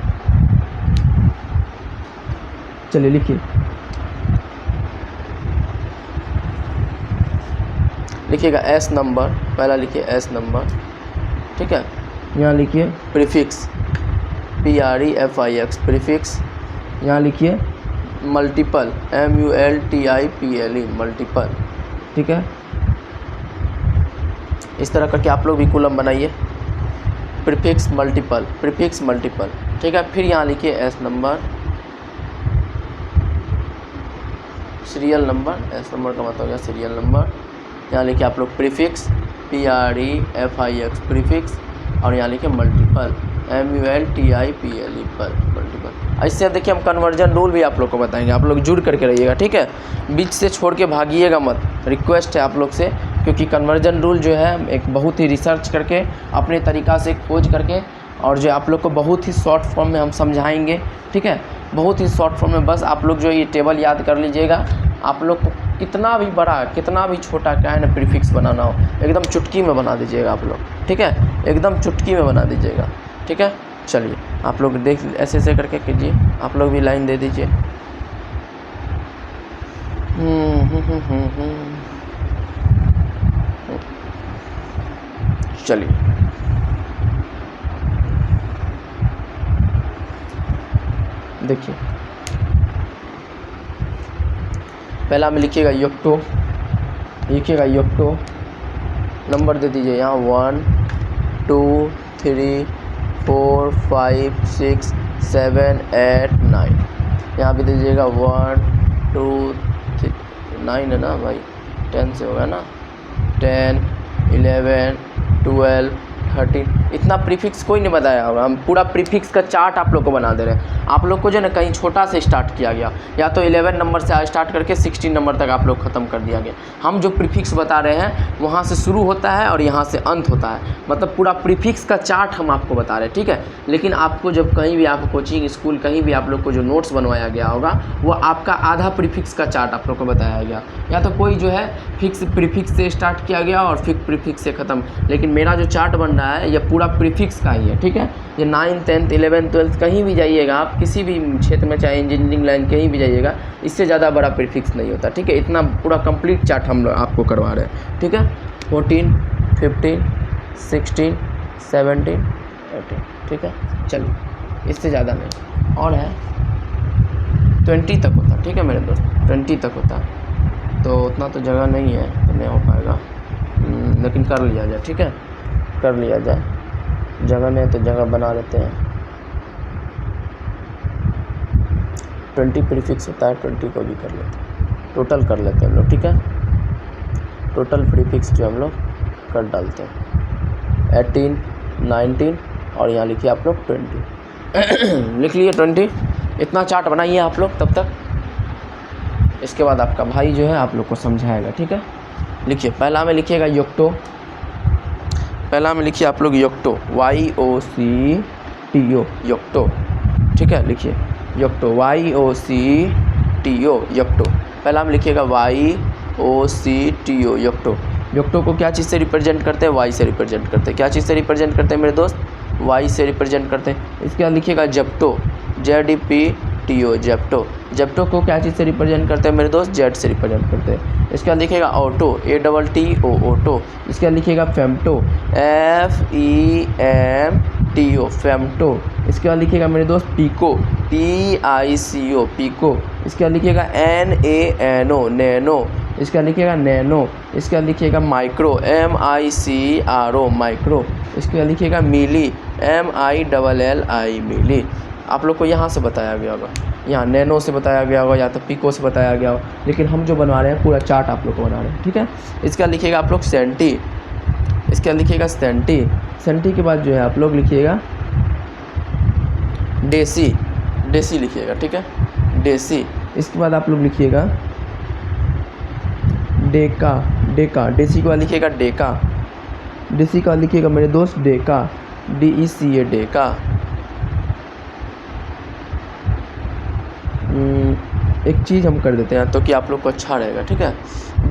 चलिए लिखिए, लिखिएगा S नंबर, पहला लिखिए S नंबर, ठीक है। यहाँ लिखिए प्रीफिक्स, PREFIX प्रीफिक्स, यहाँ लिखिए मल्टीपल, MULTIPLE मल्टीपल, ठीक है। इस तरह करके आप लोग भी कॉलम बनाइए, प्रीफिक्स मल्टीपल, प्रीफिक्स मल्टीपल, ठीक है। फिर यहाँ लिखिए S number, serial number, S number का मतलब हो गया सीरियल नंबर। यहाँ लिखिए आप लोग प्रीफिक्स, PREFIX प्रीफिक्स, और यहाँ लिखिए मल्टीपल, MULTIPLE पर मल्टीपल। ऐसे देखिए हम कन्वर्जन रूल भी आप लोग को बताएंगे, आप लोग जुड़ करके रहिएगा, ठीक है। बीच से छोड़ के भागिएगा मत, रिक्वेस्ट है आप लोग से, क्योंकि कन्वर्जन रूल जो है एक बहुत ही रिसर्च करके अपने तरीक़ा से खोज करके, और जो आप लोग को बहुत ही शॉर्ट फॉर्म में हम समझाएंगे, ठीक है। बहुत ही शॉर्ट फॉर्म में, बस आप लोग जो ये टेबल याद कर लीजिएगा। आप लोग को कितना भी बड़ा कितना भी छोटा क्या है ना प्रीफिक्स बनाना हो, एकदम चुटकी में बना दीजिएगा आप लोग, ठीक है, एकदम चुटकी में बना दीजिएगा, ठीक है। चलिए आप लोग देख ऐसे ऐसे करके कीजिए, आप लोग भी लाइन दे दीजिए। चलिए देखिए, पहला में लिखिएगा योक्टो, लिखिएगा योक्टो, नंबर दे दीजिए यहाँ 1 2 3 4 5 6 7 8 9, यहाँ भी दीजिएगा 1 2 3 9 है ना भाई, 10 से होगा ना, 10 11 12 13, इतना प्रीफिक्स कोई नहीं बताया होगा। हम पूरा प्रीफिक्स का चार्ट आप लोग को बना दे रहे हैं। आप लोग को जो है ना कहीं छोटा से स्टार्ट किया गया, या तो 11 नंबर से स्टार्ट करके 16 नंबर तक आप लोग ख़त्म कर दिया गया। हम जो प्रीफिक्स बता रहे हैं वहाँ से शुरू होता है और यहाँ से अंत होता है, मतलब पूरा प्रीफिक्स का चार्ट हम आपको बता रहे हैं, ठीक है। लेकिन आपको जब कहीं भी आप कोचिंग स्कूल कहीं भी आप लोग को जो नोट्स बनवाया गया होगा, वो आपका आधा प्रीफिक्स का चार्ट आप लोग को बताया गया, या तो कोई जो है फिक्स प्रीफिक्स से स्टार्ट किया गया और फिक्स प्रीफिक्स से ख़त्म। लेकिन मेरा जो चार्ट बन रहा है ये पूरा प्रीफिक्स का ही है, ठीक है। ये 9th 10th 11th 12th कहीं भी जाइएगा आप, किसी भी क्षेत्र में, चाहे इंजीनियरिंग लाइन कहीं भी जाइएगा, इससे ज़्यादा बड़ा प्रीफिक्स नहीं होता, ठीक है। इतना पूरा कंप्लीट चार्ट हम लोग आपको करवा रहे हैं, ठीक है। 14 15 16 17 18, ठीक है। चलिए इससे ज़्यादा नहीं, और है 20 तक होता, ठीक है मेरे दोस्त, 20 तक होता, तो उतना तो जगह नहीं है तो नहीं हो पाएगा, लेकिन कर लिया जाए, ठीक है, कर लिया जाए। जगह नहीं तो जगह बना लेते हैं। 20 प्रीफिक्स होता है, 20 को भी कर लेते हैं, टोटल कर लेते हैं हम लोग, ठीक है। टोटल प्रीफिक्स जो हम लोग कर डालते हैं 18 19, और यहाँ लिखिए आप लोग 20 लिख लिए 20। इतना चार्ट बनाइए आप लोग तब तक, इसके बाद आपका भाई जो है आप लोग को समझाएगा, ठीक है। लिखिए, पहला में लिखिएगा योक्टो, पहला में लिखिए आप लोग योक्टो, YOCTO योक्टो, ठीक है। लिखिए योक्टो, YOCTO योक्टो। पहला में लिखिएगा YOCTO, योक्टो। योक्टो को क्या चीज़ से रिप्रेजेंट करते हैं? Y से रिप्रेजेंट करते हैं। क्या चीज़ से रिप्रेजेंट करते हैं मेरे दोस्त? Y से रिप्रेजेंट करते हैं। इसके बाद लिखिएगा जेप्टो, ZEPTO, जेप्टो। जेप्टो को क्या चीज़ से रिप्रेजेंट करते हैं मेरे दोस्त? Z से रिप्रेजेंट करते हैं। इसके बाद लिखिएगा ऑटो, ATTO, ऑटो। इसके बाद लिखिएगा फेम्टो, FEMTO, फेम्टो। इसके बाद लिखिएगा मेरे दोस्त पीको, TICO, पीको। इसके बाद लिखिएगा NANO, नैनो। इसका लिखिएगा नैनो। इसका लिखिएगा माइक्रो, MICRO, माइक्रो। इसके बाद लिखिएगा मिली, MILLI, मिली। आप लोग को यहाँ से बताया गया होगा, यहाँ नैनो से बताया गया होगा या तो पीको से बताया गया हो, लेकिन हम जो बनवा रहे हैं पूरा चार्ट आप लोग को बना रहे हैं, ठीक है। इसका लिखिएगा आप लोग सेंटी। इसका लिखिएगा सेंटी। सेंटी के बाद जो है आप लोग लिखिएगा डेसी, डेसी लिखिएगा, ठीक है, डेसी। इसके बाद आप लोग लिखिएगा डेका, डेका। डेसी के बाद लिखिएगा डेका। डेसी का लिखिएगा मेरे दोस्त डेका, DECA, डेका। एक चीज़ हम कर देते हैं तो कि आप लोग को अच्छा रहेगा, ठीक है।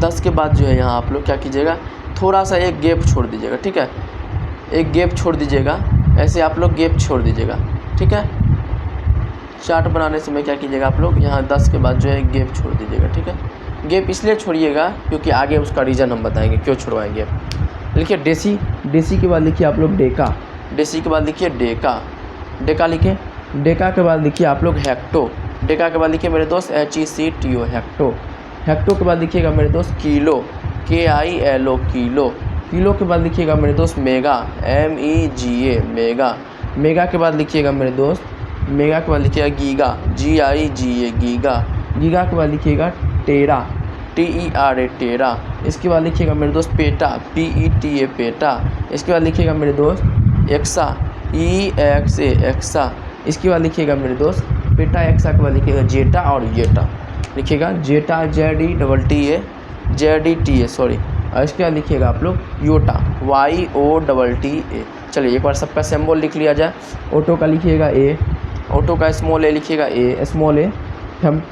10 के बाद जो है यहाँ आप लोग क्या कीजिएगा, थोड़ा सा एक गैप छोड़ दीजिएगा, ठीक है। एक गैप छोड़ दीजिएगा, ऐसे आप लोग गैप छोड़ दीजिएगा, ठीक है। चार्ट बनाने समय क्या कीजिएगा आप लोग, यहाँ 10 के बाद जो है गैप छोड़ दीजिएगा, ठीक है। गैप इसलिए छोड़िएगा क्योंकि आगे उसका रीज़न हम बताएंगे क्यों छुड़वाएंगे। लिखिए डेसी। डेसी के बाद लिखिए आप लोग डेका। डेसी के बाद लिखिए डेका, डेका लिखिए। डेका के बाद लिखिए आप लोग हेक्टो। डेका के बाद लिखिए मेरे दोस्त HECTO, हेक्टो। हेक्टो के बाद लिखिएगा मेरे दोस्त किलो, KILO, किलो। किलो के बाद लिखिएगा मेरे दोस्त मेगा, MEGA, मेगा। मेगा के बाद लिखिएगा मेरे दोस्त, मेगा के बाद लिखिएगा गीगा, GIGA, गीगा। गीगा के बाद लिखिएगा टेरा, TERA, टेरा। इसके बाद लिखिएगा मेरे दोस्त पेटा, PETA, पेटा। इसके बाद लिखिएगा मेरे दोस्त एक्सा, EXA, एक्सा। इसके बाद लिखिएगा मेरे दोस्त पेटा एक्सा के बाद लिखिएगा जेटा और येटा, लिखिएगा जेटा, ZETA, सॉरी। और इसके बाद लिखिएगा आप लोग योटा, YOTTA। चलिए एक बार सबका सिंबल लिख लिया जाए। ऑटो का लिखिएगा A, ऑटो का स्मॉल A लिखिएगा A, small A।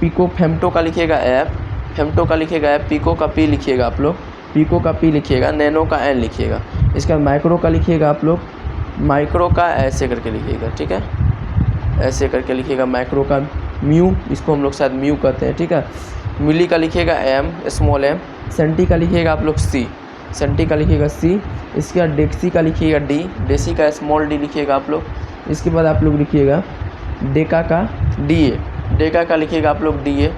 Pico, femto का लिखिएगा F, फेम्टो का लिखिएगा F। पीको का P लिखिएगा आप लोग, पीको का P लिखिएगा। नैनो का N लिखिएगा। इसके बाद माइक्रो का लिखिएगा आप लोग, माइक्रो का ऐसे करके लिखिएगा, ठीक है, ऐसे करके लिखिएगा। माइक्रो का म्यू, इसको हम लोग शायद म्यू कहते हैं, ठीक है। मिली का लिखिएगा M, स्मॉल M। सेंटी का लिखिएगा आप लोग C, सेंटी का लिखिएगा C। इसके बाद डेक्सी का लिखिएगा D, डेसी का स्मॉल D लिखिएगा आप लोग। इसके बाद आप लोग लिखिएगा डेका का DA, डेका का लिखिएगा आप लोग DA।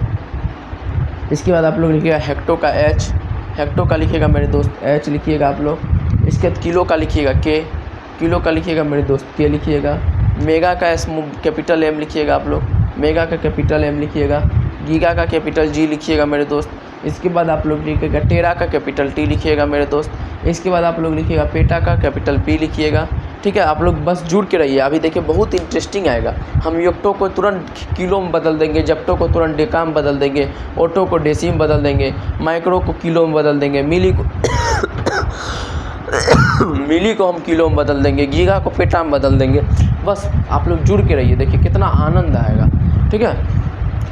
इसके बाद आप लोग लिखिएगा हेक्टो का H, हेक्टो का लिखिएगा मेरे दोस्त H लिखिएगा आप लोग। इसके बाद किलो का लिखिएगा K, किलो का लिखिएगा मेरे दोस्त K लिखिएगा। मेगा का कैपिटल M लिखिएगा आप लोग, मेगा का कैपिटल M लिखिएगा। गीगा का कैपिटल G लिखिएगा मेरे दोस्त। इसके बाद आप लोग लिखिएगा टेरा का कैपिटल T लिखिएगा मेरे दोस्त। इसके बाद आप लोग लिखिएगा पेटा का कैपिटल P लिखिएगा, ठीक है। आप लोग बस जुड़ के रहिए, अभी देखिए बहुत इंटरेस्टिंग आएगा। हम योक्टो को तुरंत किलो में बदल देंगे, जेप्टो को तुरंत डेका में बदल देंगे, ऑटो को डेसी में बदल देंगे, माइक्रो को किलो में बदल देंगे, मिली को मिली को हम किलो में बदल देंगे, गीगा को पेटा में बदल देंगे। बस आप लोग जुड़ के रहिए, देखिए कितना आनंद आएगा, ठीक है।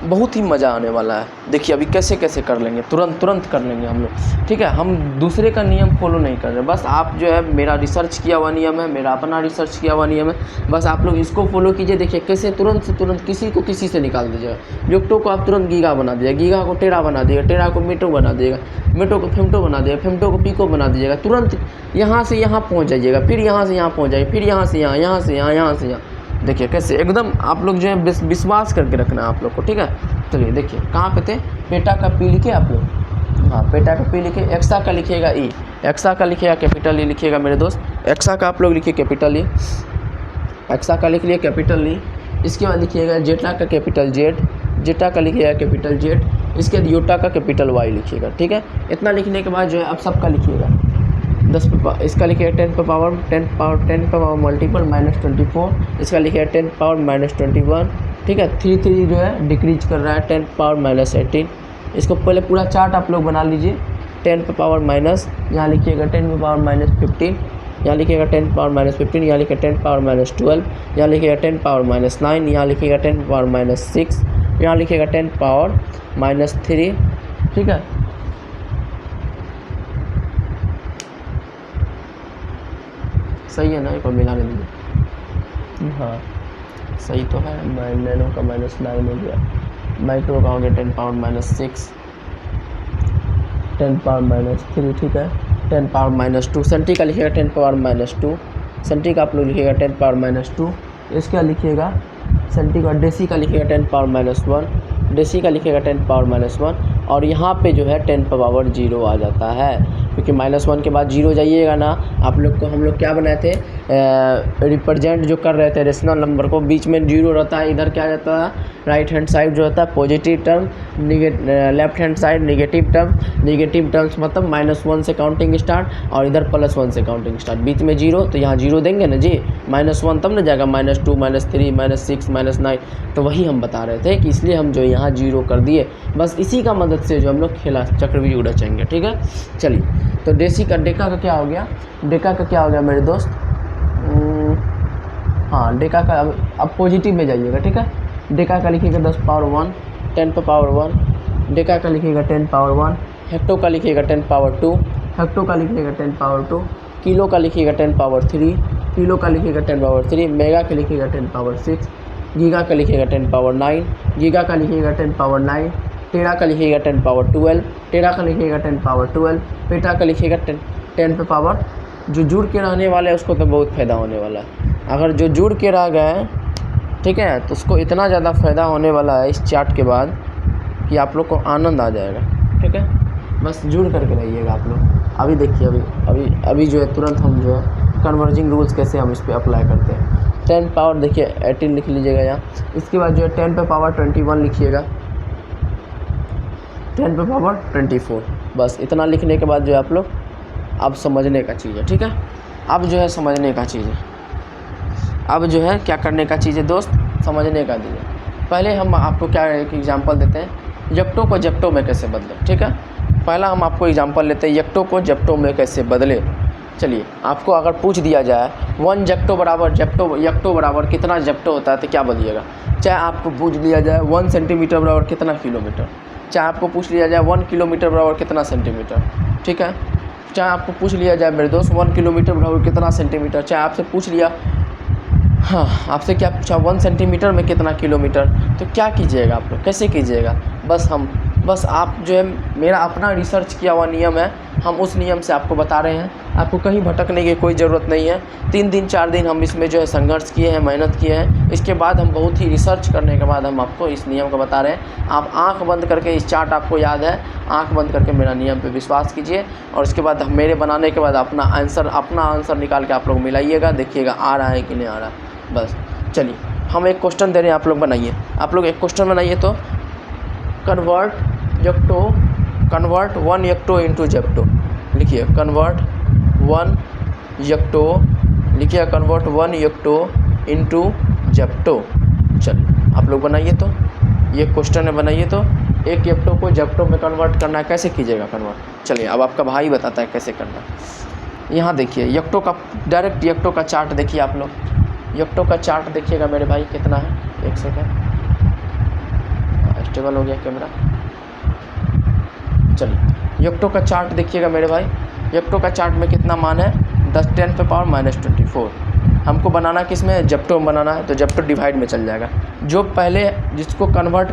बहुत ही मज़ा आने वाला है। देखिए अभी कैसे कैसे कर लेंगे, तुरंत कर लेंगे हम लोग, ठीक है। हम दूसरे का नियम फॉलो नहीं कर रहे, बस आप जो है मेरा रिसर्च किया हुआ नियम है, मेरा अपना रिसर्च किया हुआ नियम है, बस आप लोग इसको फॉलो कीजिए। देखिए कैसे तुरंत से तुरंत किसी को किसी से निकाल दीजिएगा। योक्टो को आप तुरंत गीगा बना दीजिएगा, गीगा को टेरा बना दीजिएगा, टेरा को मेटो बना दीजिएगा, मेटो को फेम्टो बना दीजिएगा, फेम्टो को पीको बना दीजिएगा। तुरंत यहाँ से यहाँ पहुँच जाइएगा, फिर यहाँ से यहाँ पहुँच जाइए, फिर यहाँ से यहाँ, यहाँ से यहाँ, यहाँ से यहाँ। देखिए कैसे एकदम आप लोग जो है विश्वास करके रखना है आप लोग को, ठीक है। चलिए देखिए कहाँ पे थे, पेटा का P लिखे आप लोग, हाँ पेटा का P लिखे। एक्सा का लिखिएगा E, एक्सा का लिखिएगा कैपिटल E लिखिएगा मेरे दोस्त। एक्सा का आप लोग लिखिए कैपिटल E, एक्सा का लिख लिया कैपिटल E। इसके बाद लिखिएगा जेटा का कैपिटल Z, जेटा का लिखिएगा कैपिटल Z। इसके बाद योटा का कैपिटल Y लिखिएगा, ठीक है। इतना लिखने के बाद जो है अब सबका लिखिएगा 10 पे, इसका लिखिएगा 10 पे पावर मल्टीपल -24। इसका लिखिएगा 10 पावर -21, ठीक है। 3 जो है डिक्रीज कर रहा है 10 पावर -18। इसको पहले पूरा चार्ट आप लोग बना लीजिए। 10 पे पावर माइनस, यहाँ लिखिएगा 10 पे पावर -15, यहाँ लिखिएगा 10 पावर -15, यहाँ लिखिएगा 10 पावर -12, यहाँ लिखिएगा 10 पावर -9, यहाँ लिखिएगा 10 पावर -6, यहाँ लिखिएगा 10 पावर -3, ठीक है। सही है ना, एक बार मिलाने दीजिए। हाँ सही तो है। नैनो का -9 हो गया, माइक्रो का हो गया 10 पावर -6, 10 पावर -3, ठीक है। 10 पावर -2, सेंटी का लिखिएगा 10 पावर -2, सेंटी का आप लोग लिखिएगा 10 पावर -2। इसका लिखिएगा सेंटी का, डेसी का लिखिएगा 10 पावर -1, डेसी का लिखिएगा 10 पावर -1। और यहाँ पे जो है 10 पावर 0 आ जाता है, क्योंकि -1 के बाद 0 जाइएगा ना। आप लोग को हम लोग क्या बनाए थे, रिप्रेजेंट जो कर रहे थे रेशनल नंबर को, बीच में 0 रहता है, इधर क्या जाता है, राइट हैंड साइड जो होता है positive term, left hand side negative term. Negative terms मतलब -1 से काउंटिंग स्टार्ट और इधर +1 से काउंटिंग स्टार्ट, बीच में 0, तो यहाँ 0 देंगे ना जी, -1 तब ना जाएगा -2 -3 -6 -9। तो वही हम बता रहे थे कि इसलिए हम जो यहाँ 0 कर दिए, बस इसी का मदद से जो हम लोग खेला चक्रव्यूह रचेंगे, ठीक है। चलिए, तो डेका का क्या हो गया, डेका का क्या हो गया मेरे दोस्त, हाँ डेका का अब पॉजिटिव में जाइएगा, ठीक है। डेका का लिखिएगा 10 पावर 1, 10 पे पावर 1, डेका का लिखिएगा 10 पावर 1, हेक्टो का लिखिएगा 10 पावर 2, हेक्टो का लिखिएगा 10 पावर 2, किलो का लिखिएगा 10 पावर 3, किलो का लिखिएगा 10 पावर 3, मेगा का लिखिएगा 10 पावर 6, गीगा का लिखिएगा 10 पावर 9, गीगा का लिखिएगा 10 पावर 9, टेरा का लिखिएगा 10 पावर 12, टेरा का लिखिएगा 10 पावर 12, पेटा का लिखिएगा 10 पे पावर। जो जुड़ के रहने वाले हैं उसको तो बहुत फ़ायदा होने वाला है, अगर जो जुड़ के रह गए, ठीक है, तो उसको इतना ज़्यादा फ़ायदा होने वाला है इस चार्ट के बाद कि आप लोग को आनंद आ जाएगा, ठीक है। बस जुड़ करके रहिएगा आप लोग। अभी देखिए, अभी जो है तुरंत हम जो है कन्वर्जिंग रूल्स कैसे हम इस पर अप्लाई करते हैं। 10 पावर देखिए 18 लिख लीजिएगा यहाँ, इसके बाद जो है 10 पे पावर 21 लिखिएगा, 10 पे पावर 24। बस इतना लिखने के बाद जो है आप लोग अब समझने का चीज़ है, ठीक है। अब जो है समझने का चीज़ है, अब जो है क्या करने का चीज़ है दोस्त, समझने का दीजिए। पहले हम आपको क्या एक एग्जांपल देते हैं, जेप्टो को जेप्टो में कैसे बदले, ठीक है। पहला हम आपको एग्जांपल लेते हैं, जेप्टो को जेप्टो में कैसे बदले। चलिए, आपको अगर पूछ दिया जाए 1 जेप्टो बराबर जेप्टो बराबर कितना जेप्टो होता है, तो क्या बोलिएगा। चाहे आपको पूछ लिया जाए 1 सेंटीमीटर बराबर कितना किलोमीटर, चाहे आपको पूछ लिया जाए 1 किलोमीटर बराबर कितना सेंटीमीटर, ठीक है। चाहे आपको पूछ लिया जाए मेरे दोस्त 1 किलोमीटर बराबर कितना सेंटीमीटर, चाहे आपसे पूछ लिया, हाँ आपसे क्या पूछा 1 सेंटीमीटर में कितना किलोमीटर, तो क्या कीजिएगा आप लोग, कैसे कीजिएगा। बस आप जो है, मेरा अपना रिसर्च किया हुआ नियम है, हम उस नियम से आपको बता रहे हैं, आपको कहीं भटकने की कोई ज़रूरत नहीं है। 3 दिन 4 दिन हम इसमें जो है संघर्ष किए हैं, मेहनत किए हैं, इसके बाद हम बहुत ही रिसर्च करने के बाद हम आपको इस नियम को बता रहे हैं। आप आंख बंद करके, इस चार्ट आपको याद है, आंख बंद करके मेरा नियम पे विश्वास कीजिए, और इसके बाद मेरे बनाने के बाद अपना आंसर निकाल के आप लोग मिलाइएगा, देखिएगा आ रहा है कि नहीं आ रहा है। बस चलिए, हम एक क्वेश्चन दे रहे हैं, आप लोग बनाइए। आप लोग एक क्वेश्चन बनाइए, तो कन्वर्ट 1 जेप्टो इंटू जेप्टो लिखिए, कन्वर्ट 1 जेप्टो लिखिए, कन्वर्ट 1 जेप्टो इंटू जेप्टो। चलिए आप लोग बनाइए, तो ये क्वेश्चन है, बनाइए। तो एक जेप्टो को जेप्टो में कन्वर्ट करना है, कैसे कीजिएगा कन्वर्ट। चलिए अब आपका भाई बताता है कैसे करना है। यहाँ देखिए जेप्टो का, डायरेक्ट जेप्टो का चार्ट देखिए आप लोग, जेप्टो का चार्ट देखिएगा मेरे भाई, कितना है, एक सेकंड, स्टेबल हो गया कैमरा। चलिए जेप्टो का चार्ट देखिएगा मेरे भाई, जेप्टो का चार्ट में कितना मान है, 10 पे पावर -24। हमको बनाना किस में, जेप्टो में बनाना है, तो जेप्टो डिवाइड में चल जाएगा। जो पहले जिसको कन्वर्ट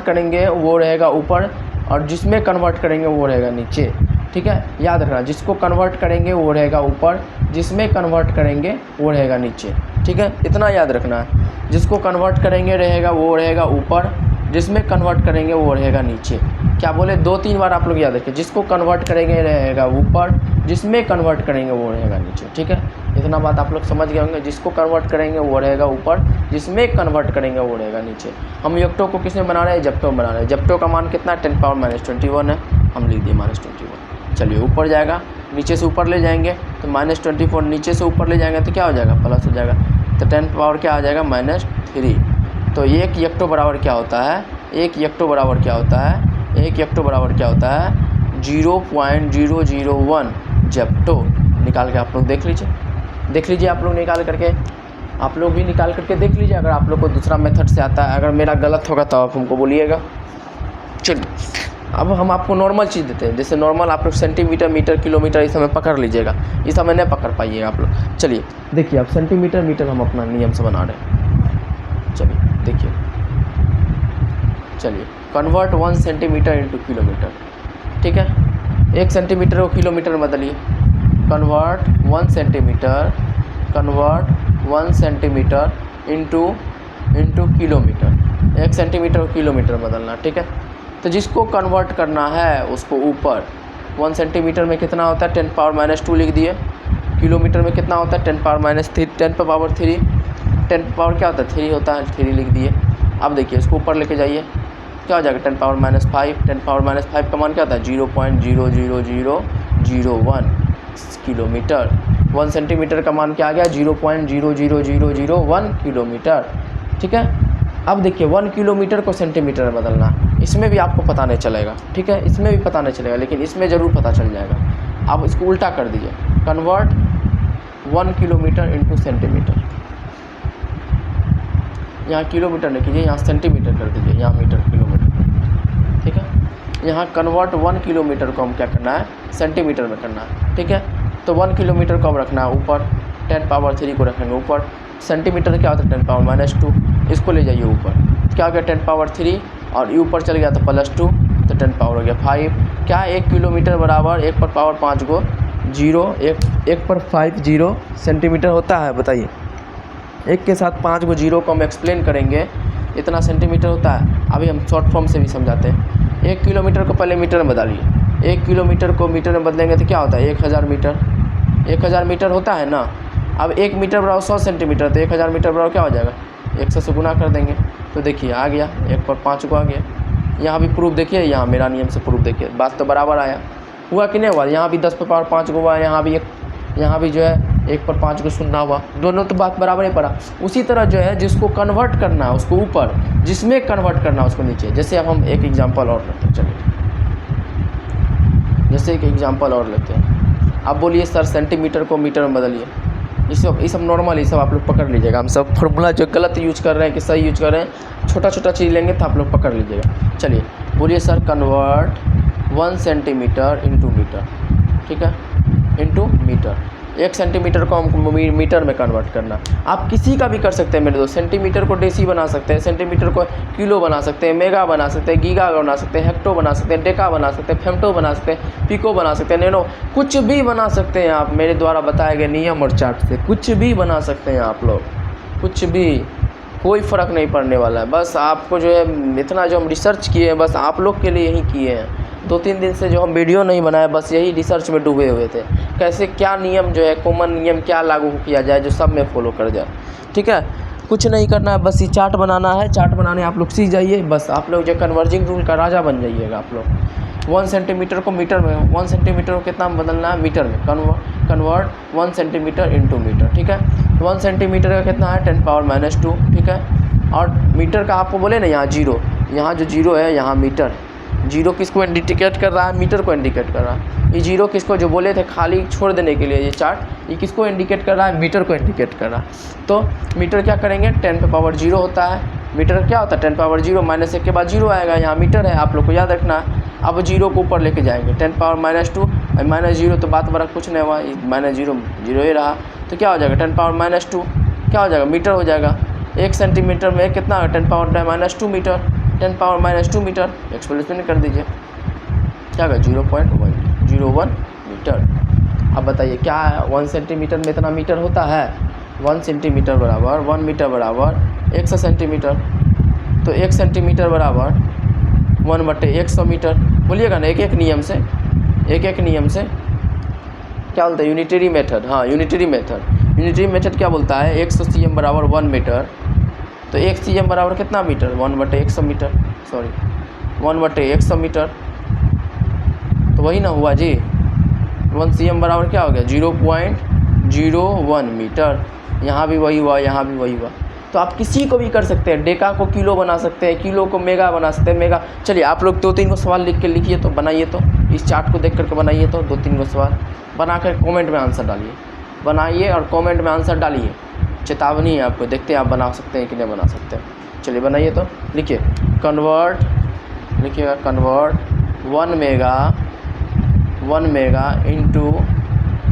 करेंगे वो रहेगा ऊपर, और जिसमें कन्वर्ट करेंगे वो रहेगा नीचे, ठीक है। याद रखना, जिसको कन्वर्ट करेंगे वो रहेगा ऊपर, जिसमें कन्वर्ट करेंगे वो रहेगा नीचे, ठीक है। इतना याद रखना है, जिसको कन्वर्ट करेंगे रहेगा वो रहेगा ऊपर, जिसमें कन्वर्ट करेंगे वो रहेगा नीचे। क्या बोले, 2-3 बार आप लोग याद रखें, जिसको कन्वर्ट करेंगे रहेगा ऊपर, जिसमें कन्वर्ट करेंगे वो रहेगा नीचे, ठीक है। इतना बात आप लोग समझ गए होंगे, जिसको कन्वर्ट करेंगे वो रहेगा ऊपर, जिसमें कन्वर्ट करेंगे वो रहेगा नीचे। हम जेप्टो को किसमें बना रहे हैं, जेप्टो में बना रहे हैं। जेप्टो का मान कितना, 10 पावर -21 है, हम लिख दिए -21। चलिए ऊपर जाएगा, नीचे से ऊपर ले जाएंगे तो -24, नीचे से ऊपर ले जाएंगे तो क्या हो जाएगा, प्लस हो जाएगा, तो 10 पावर क्या आ जाएगा, -3। तो एक जेप्टो बराबर क्या होता है, एक जेप्टो बराबर क्या होता है, एक जेप्टो बराबर क्या होता है, 0.001 जेप्टो। निकाल के आप लोग देख लीजिए आप लोग निकाल करके, आप लोग भी निकाल करके देख लीजिए, अगर आप लोग को दूसरा मेथड से आता है। अगर मेरा गलत होगा तो आप हमको बोलिएगा। चलिए अब हम आपको नॉर्मल चीज़ देते हैं, जैसे नॉर्मल आप लोग सेंटीमीटर, मीटर, किलोमीटर इस समय पकड़ लीजिएगा, इस समय नहीं पकड़ पाइएगा आप लोग। चलिए देखिए, अब सेंटीमीटर, मीटर हम अपना नियम से बना रहे हैं। चलिए देखिए, चलिए कन्वर्ट 1 सेंटीमीटर इंटू किलोमीटर, ठीक है। 1 सेंटीमीटर को किलोमीटर में बदलिए। Convert 1 centimetre into kilometre. 1 centimetre को किलोमीटर में बदलना, ठीक है। तो जिसको कन्वर्ट करना है उसको ऊपर 1 सेंटीमीटर में कितना होता है 10⁻² लिख दिए। किलोमीटर में कितना होता है 10⁻3, 10⁻3, 10 पावर क्या होता है 3 होता है, 3 लिख दिए। अब देखिए इसको ऊपर लेके जाइए, क्या हो जाएगा 10⁻5। 10⁻5 का मान क्या होता है 0.00001 किलोमीटर। 1 सेंटीमीटर का मान क्या आ गया 0.00001 किलोमीटर, ठीक है। अब देखिए 1 किलोमीटर को सेंटीमीटर में बदलना, इसमें भी आपको पता नहीं चलेगा, ठीक है, इसमें भी पता नहीं चलेगा, लेकिन इसमें ज़रूर पता चल जाएगा। अब इसको उल्टा कर दीजिए, कन्वर्ट 1 किलोमीटर इंटू सेंटीमीटर। यहाँ किलोमीटर नहीं कीजिए, यहाँ सेंटीमीटर कर दीजिए, यहाँ मीटर, किलोमीटर, ठीक है। यहाँ कन्वर्ट 1 किलोमीटर को हम क्या करना है सेंटीमीटर में करना है, ठीक है। तो 1 किलोमीटर को अब रखना है ऊपर, 10⁻3 को रखेंगे ऊपर। सेंटीमीटर क्या होता है 10⁻², इसको ले जाइए ऊपर, क्या हो गया 10⁻3 और ये ऊपर चल गया तो +2, तो 10 पावर हो गया 5। क्या है 1 किलोमीटर बराबर 1 पर पावर 5 को 0, 1 पर 5 0 सेंटीमीटर होता है, बताइए। 1 के साथ 5 को 0 को हम एक्सप्लेन करेंगे, इतना सेंटीमीटर होता है। अभी हम शॉर्ट फॉर्म से भी समझाते हैं। 1 किलोमीटर को पहले मीटर में बदलिए। 1 किलोमीटर को मीटर में बदलेंगे तो क्या होता है 1000 मीटर। 1000 मीटर होता है ना। अब 1 मीटर बराबर 100 सेंटीमीटर, तो 1000 मीटर बराबर क्या हो जाएगा 100 से गुना कर देंगे, तो देखिए आ गया 1 पर 5 को आ गया। यहाँ भी प्रूफ देखिए, यहाँ मेरा नियम से प्रूफ देखिए, बात तो बराबर आया, हुआ कि नहीं हुआ। यहाँ भी 10 पर पावर 5 को हुआ, यहाँ भी जो है 1 पर 5 को 0 हुआ, दोनों तो बात बराबर ही पड़ा। उसी तरह जो है जिसको कन्वर्ट करना है उसको ऊपर, जिसमें कन्वर्ट करना है उसको नीचे। जैसे अब हम एक एग्जांपल और लेते हैं, चलिए जैसे एक एग्जांपल और लेते हैं। आप बोलिए सर सेंटीमीटर को मीटर में बदलिए। ये सब नॉर्मल, ये सब आप लोग पकड़ लीजिएगा। हम सब फार्मूला जो गलत यूज कर रहे हैं कि सही यूज कर रहे हैं, छोटा छोटा चीज़ लेंगे तो आप लोग पकड़ लीजिएगा। चलिए बोलिए sir convert 1 centimetre into metre, ठीक है, इंटू मीटर। 1 सेंटीमीटर को हमको मीटर में कन्वर्ट करना। आप किसी का भी कर सकते हैं मेरे दोस्त। सेंटीमीटर को डेसी बना सकते हैं, सेंटीमीटर को किलो बना सकते हैं, मेगा बना सकते हैं, गीगा बना सकते हैं, हेक्टो बना सकते हैं, डेका बना सकते हैं, फेम्टो बना सकते हैं, पिको बना सकते हैं, नैनो, कुछ भी बना सकते हैं आप। मेरे द्वारा बताए गए नियम और चार्ट से कुछ भी बना सकते हैं आप लोग, कुछ भी, कोई फ़र्क नहीं पड़ने वाला है। बस आपको जो है इतना जो हम रिसर्च किए हैं बस आप लोग के लिए ही किए हैं। 2-3 दिन से जो हम वीडियो नहीं बनाए बस यही रिसर्च में डूबे हुए थे, कैसे क्या नियम जो है कॉमन नियम क्या लागू किया जाए जो सब में फॉलो कर जाए, ठीक है। कुछ नहीं करना है, बस ये चार्ट बनाना है। चार्ट बनाने आप लोग सीख जाइए, बस आप लोग जो कन्वर्जिंग रूल का राजा बन जाइएगा आप लोग। 1 सेंटीमीटर को मीटर में, 1 सेंटीमीटर को कितना में बदलना है मीटर में, कन्वर्ट 1 सेंटीमीटर इंटू मीटर, ठीक है। 1 सेंटीमीटर का कितना है 10⁻², ठीक है। और मीटर का आपको बोले ना यहाँ 0, यहाँ जो 0 है यहाँ मीटर है। 0 किसको इंडिकेट कर रहा है मीटर को इंडिकेट कर रहा है। ये 0 किसको जो बोले थे खाली छोड़ देने के लिए ये चार्ट, ये किसको इंडिकेट कर रहा है मीटर को इंडिकेट कर रहा है। तो मीटर क्या करेंगे 10⁻0 होता है। मीटर क्या होता है 10⁻0 -1 के बाद 0 आएगा, यहाँ मीटर है आप लोग को याद रखना है। अब 0 को ऊपर लेके जाएंगे 10⁻² -0 तो बात बड़ा कुछ नहीं हुआ, -0 0 ही रहा, तो क्या हो जाएगा 10⁻² क्या हो जाएगा मीटर हो जाएगा। 1 सेंटीमीटर में कितना 10⁻² मीटर, 10⁻² मीटर एक्सप्रेशन कर दीजिए, क्या होगा 0.101 मीटर। अब बताइए क्या है 1 सेंटीमीटर में इतना मीटर होता है। 1 सेंटीमीटर बराबर 1 मीटर बराबर 100 सेंटीमीटर, तो 1 सेंटीमीटर बराबर 1/100 मीटर। बोलिएगा ना एक एक नियम से क्या बोलता है यूनिटरी मेथड। हाँ यूनिटरी मेथड क्या बोलता है 100 cm बराबर 1 मीटर, तो 1 cm बराबर कितना मीटर 1/100 मीटर, सॉरी 1/100 मीटर, तो वही ना हुआ जी। 1 cm बराबर क्या हो गया 0.01 मीटर। यहाँ भी वही हुआ, यहाँ भी वही हुआ। तो आप किसी को भी कर सकते हैं, डेका को किलो बना सकते हैं, किलो को मेगा बना सकते हैं, मेगा। चलिए आप लोग 2-3 को सवाल लिख के लिखिए तो बनाइए, तो इस चार्ट को देख करके बनाइए, तो 2-3 को सवाल बना कर कमेंट में आंसर डालिए, बनाइए और कमेंट में आंसर डालिए। चेतावनी है आपको, देखते हैं आप बना सकते हैं कि नहीं बना सकते हैं। चलिए बनाइए तो, लिखिए कन्वर्ट, लिखिएगा कन्वर्ट 1 मेगा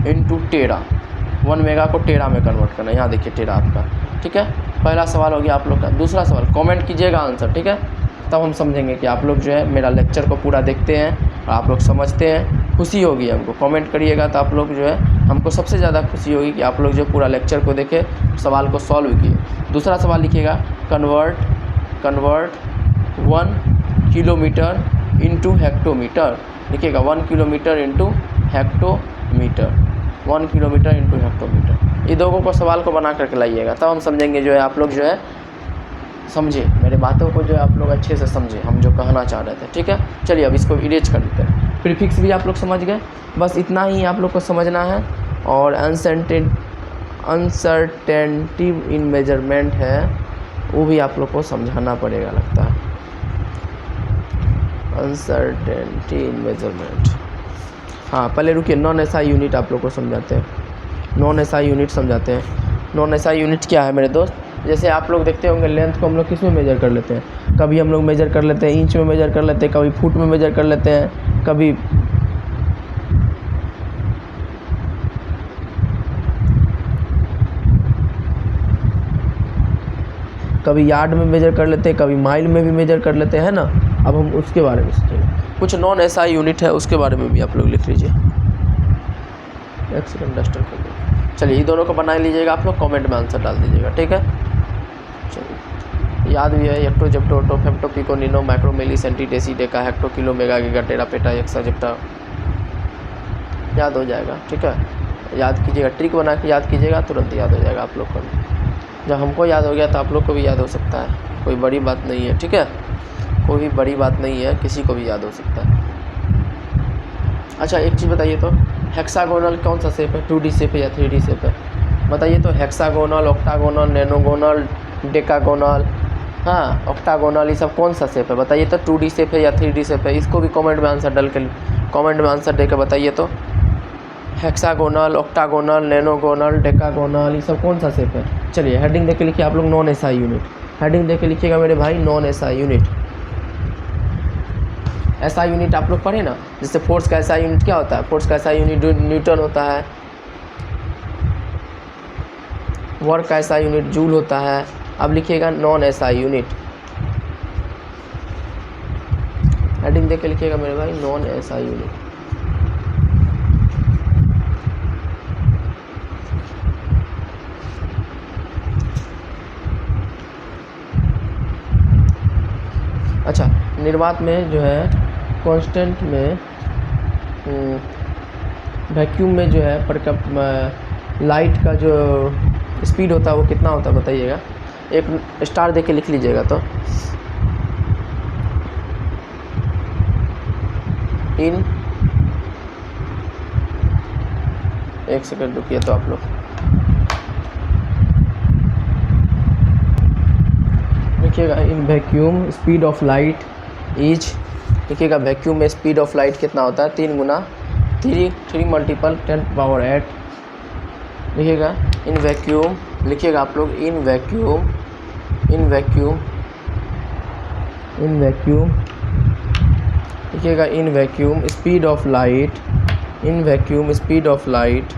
इंटू टेरा। 1 मेगा को टेरा में कन्वर्ट करना, यहाँ देखिए टेरा आपका, ठीक है। पहला सवाल हो गया आप लोग का। दूसरा सवाल कमेंट कीजिएगा आंसर, ठीक है, तब हम समझेंगे कि आप लोग जो है मेरा लेक्चर को पूरा देखते हैं और आप लोग समझते हैं। खुशी होगी हमको, कमेंट करिएगा तो आप लोग जो है, हमको सबसे ज़्यादा खुशी होगी कि आप लोग जो पूरा लेक्चर को देखे, सवाल को सॉल्व किए। दूसरा सवाल लिखिएगा कन्वर्ट 1 किलोमीटर इंटू हेक्टोमीटर, लिखिएगा 1 kilometre into hectometre, 1 kilometre into hectometre. ये दोनों को सवाल को बना करके लाइएगा, तब हम समझेंगे जो है, आप लोग जो है समझे मेरे बातों को, जो है आप लोग अच्छे से समझे हम जो कहना चाह रहे थे, ठीक है। चलिए अब इसको इरेज कर देते हैं। प्रीफिक्स भी आप लोग समझ गए, बस इतना ही आप लोग को समझना है। और अनसर्टेनिटी इन मेजरमेंट है, वो भी आप लोग को समझाना पड़ेगा लगता है। अनसर्टेनिटी इन मेजरमेंट, हाँ पहले रुकिए, नॉन एसआई यूनिट आप लोग को समझाते हैं। नॉन एसआई यूनिट समझाते हैं। नॉन एसआई यूनिट क्या है मेरे दोस्त? जैसे आप लोग देखते होंगे लेंथ को हम लोग किस में मेजर कर लेते हैं, कभी हम लोग मेजर कर लेते हैं इंच में मेजर कर लेते हैं, कभी फुट में मेजर कर लेते हैं, कभी यार्ड में मेजर कर लेते हैं, कभी माइल में भी मेजर कर लेते हैं ना। अब हम उसके बारे में सोचेंगे, कुछ नॉन एसआई यूनिट है उसके बारे में भी आप लोग लिख लीजिए। एक सेकंड डस्टर कर लीजिए। चलिए ये दोनों को बना लीजिएगा आप लोग, कमेंट में आंसर डाल दीजिएगा, ठीक है। चलिए याद भी है, hecto zepto atto femto pico nano micro milli centi deci deca hecto kilo mega giga tera peta exa zetta, याद हो जाएगा, ठीक है। याद कीजिएगा, ट्रिक बना के याद कीजिएगा, तुरंत याद हो जाएगा आप लोग को। जब हमको याद हो गया तो आप लोग को भी याद हो सकता है, कोई बड़ी बात नहीं है, ठीक है। कोई बड़ी बात नहीं है, किसी को भी याद हो सकता है। अच्छा एक चीज़ बताइए तो, हेक्सागोनल कौन सा शेप है, 2D शेप है या 3D शेप है? बताइए तो, हेक्सागोनल, ऑक्टागोनल, नैनोगोनल, डेकागोनल, हाँ ऑक्टागोनल, ये सब कौन सा शेप है? बताइए तो, 2D शेप है या 3D शेप है? इसको भी कमेंट में आंसर डाल के, कमेंट में आंसर दे के बताइए तो। हेक्सागोनल, ऑक्टागोनल, नैनोगोनल, डेकागोनल, ये सब कौन सा शेप है? चलिए हेडिंग दे के लिखिए आप लोग, नॉन एसआई यूनिट। हेडिंग दे के लिखिएगा मेरे भाई, non SI unit. SI unit आप लोग पढ़े ना, जैसे फोर्स का एसआई यूनिट क्या होता है? फोर्स का एसआई यूनिट न्यूटन होता है, वर्क का एसआई यूनिट जूल होता है। अब लिखिएगा नॉन एसआई यूनिट, हेडिंग दे के लिखिएगा मेरे भाई, नॉन एसआई यूनिट। अच्छा निर्वात में जो है कांस्टेंट में, वैक्यूम में जो है लाइट का जो स्पीड होता है वो कितना होता है बताइएगा। एक स्टार दे के लिख लीजिएगा तो, इन, एक सेकंड रुकिए तो आप लोग, लिखिएगा in vacuum speed of light is, लिखिएगा वैक्यूम में स्पीड ऑफ लाइट कितना होता है, 3 गुना 3 मल्टीपल 10⁸। लिखिएगा इन वैक्यूम, लिखिएगा आप लोग in vacuum, in vacuum, in vacuum, लिखिएगा in vacuum speed of light, in vacuum speed of light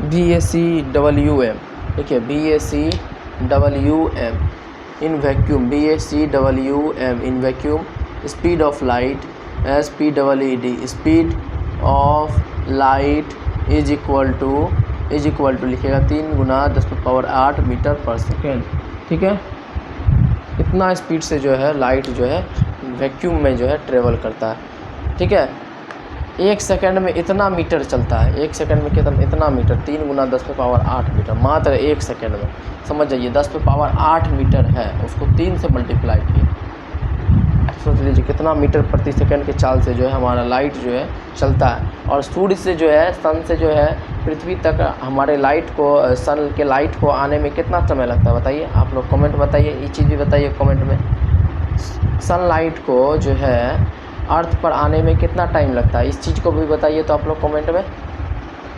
VACWM, देखिए VACWM in vacuum, VACWM in vacuum speed of light SPEED, speed of light is equal to लिखिएगा 3 गुना 10⁸ metre पर second, ठीक है। इतना speed से जो है लाइट जो है वैक्यूम में जो है ट्रेवल करता है, ठीक है। 1 सेकंड में इतना मीटर चलता है, 1 सेकंड में कितना, इतना मीटर, 3 गुना 10⁸ मीटर, मात्र 1 सेकंड में, समझ जाइए 10⁸ मीटर है, उसको 3 से मल्टीप्लाई किए, सोच लीजिए कितना मीटर प्रति सेकंड के चाल से जो है हमारा लाइट जो है चलता है। और सूर्य से जो है, सन से जो है पृथ्वी तक हमारे लाइट को, सन के लाइट को आने में कितना समय लगता है बताइए आप लोग, कमेंट बताइए, ये चीज़ भी बताइए कमेंट में। सनलाइट को जो है अर्थ पर आने में कितना टाइम लगता है, इस चीज़ को भी बताइए तो आप लोग कमेंट में।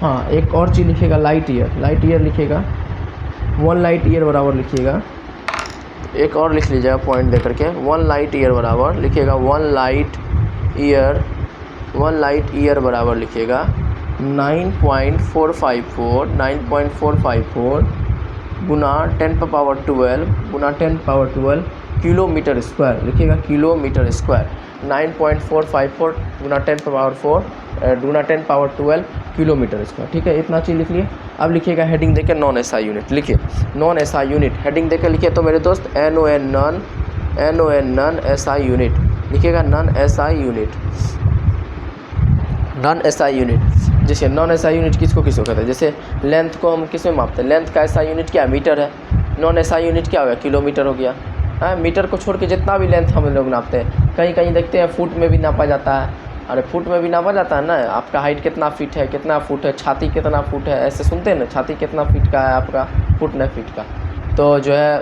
हाँ, एक और चीज़ लिखिएगा, लाइट ईयर लिखिएगा, 1 लाइट ईयर बराबर लिखिएगा। एक और लिख लीजिएगा पॉइंट दे करके, 1 लाइट ईयर बराबर लिखिएगा, 1 लाइट ईयर बराबर लिखिएगा 9.454 गुना 10⁻12 किलोमीटर स्क्वायर लिखिएगा, किलोमीटर स्क्वायर। 9.454 गुना 10⁻12 किलोमीटर स्क्वायर। ठीक है, इतना चीज़ लिख लिए। अब लिखिएगा हेडिंग देके नॉन एसआई यूनिट लिखिए, नॉन एसआई यूनिट हेडिंग देके लिखिए तो मेरे दोस्त नॉन एसआई यूनिट लिखिएगा, नॉन एसआई यूनिट। जैसे नॉन एसआई यूनिट किसको कहते हैं, जैसे लेंथ को हम किस में मापते हैं, लेंथ का एसआई यूनिट क्या है, मीटर है। नॉन एसआई यूनिट क्या हो गया, किलोमीटर हो गया। हाँ, मीटर को छोड़ के जितना भी लेंथ हम लोग नापते हैं, कहीं देखते हैं फुट में भी नापा जाता है। अरे फुट में भी नापा जाता है ना, आपका हाइट कितना फीट है, कितना फुट है, छाती कितना फुट है, ऐसे सुनते हैं ना, छाती कितना फीट का है आपका, फुट न फीट का, तो जो है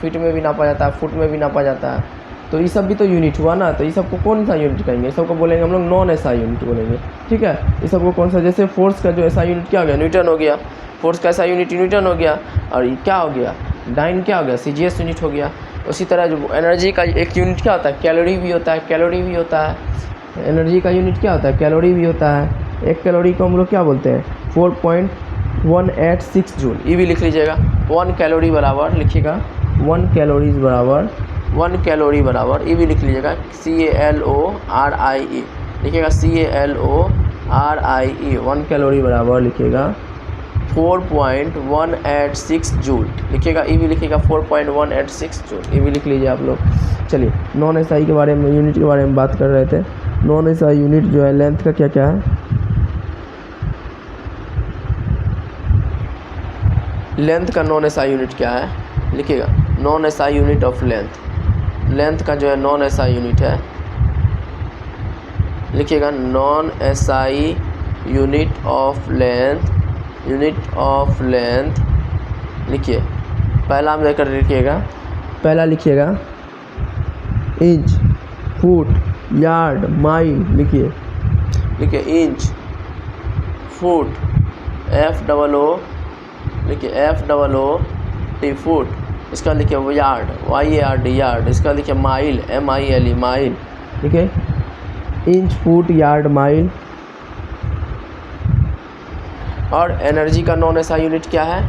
फीट में भी नापा जाता है, फुट में भी नापा जाता है। तो ये सब भी तो यूनिट हुआ ना, तो ये सबको कौन सा यूनिट कहेंगे, ये सबको बोलेंगे हम लोग नॉन एसआई यूनिट बोलेंगे। ठीक है, ये सबको कौन सा, जैसे फोर्स का जो एसआई यूनिट क्या हो गया, न्यूटन हो गया, फोर्स का एसआई यूनिट न्यूटन हो गया, और ये क्या हो गया, डाइन क्या हो गया, सीजीएस यूनिट हो गया। उसी तरह जो एनर्जी का एक यूनिट क्या होता है, कैलोरी भी होता है, एनर्जी का यूनिट क्या होता है, कैलोरी भी होता है। एक कैलोरी को हम लोग क्या बोलते हैं, 4.186 जूल। ये भी लिख लीजिएगा, 1 कैलोरी बराबर लिखिएगा, 1 कैलोरीज बराबर, 1 कैलोरी बराबर, ये भी लिख लीजिएगा, CALORIE लिखिएगा, CALORIE 1 कैलोरी बराबर लिखिएगा 4.186 जूल लिखिएगा, ये भी लिखिएगा 4.186 जूल, ये भी लिख लीजिए आप लोग। चलिए, नॉन एसआई के बारे में, यूनिट के बारे में बात कर रहे थे। नॉन एसआई यूनिट जो है लेंथ का क्या क्या है, लेंथ का नॉन एसआई यूनिट क्या है लिखिएगा, non SI unit of length का जो है नॉन एसआई यूनिट है लिखिएगा, non SI unit of length लिखिए। पहला हम लेकर लिखिएगा, पहला लिखिएगा इंच, फुट, यार्ड, माइल लिखिए इंच, फुट, FOO लिखिए, FOOT फुट, इसका लिखिए यार्ड, YARD यार्ड, इसका लिखिए माइल, MILE माइल, ठीक है, इंच, फुट, यार्ड, माइल। और एनर्जी का नॉन एसआई यूनिट क्या है,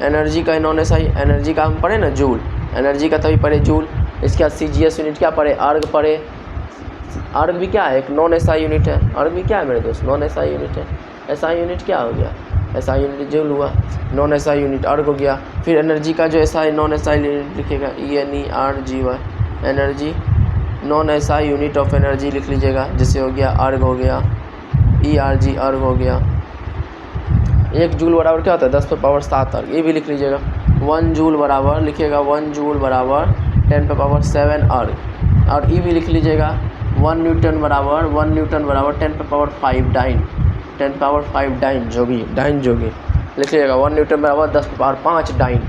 एनर्जी का नॉन एसआई, एनर्जी का हम पढ़े ना जूल, एनर्जी का तभी पढ़े जूल। इसके बाद CGS यूनिट क्या पढ़े, अर्ग पढ़े। अर्ग भी क्या है, एक नॉन एसआई यूनिट है। अर्ग भी क्या है मेरे दोस्त, नॉन एसआई यूनिट है। एसआई यूनिट क्या हो गया, एसआई यूनिट जूल हुआ, नॉन एसआई यूनिट अर्ग हो गया। फिर एनर्जी का जो एसआई नॉन एसआई यूनिट लिखेगा, ENERGY energy, non SI unit of energy लिख लीजिएगा, जैसे हो गया अर्ग हो गया, ERG अर्ग हो गया। 1 जूल बराबर क्या होता है, 10⁻7 अर्ग, ये भी लिख लीजिएगा। 1 जूल बराबर लिखिएगा, 1 जूल बराबर 10⁻7 अर्ग। और ये भी लिख लीजिएगा, 1 न्यूटन बराबर 10⁻5 डाइन जोगी लिख लीजिएगा। 1 न्यूटन बराबर 10⁻5 डाइन,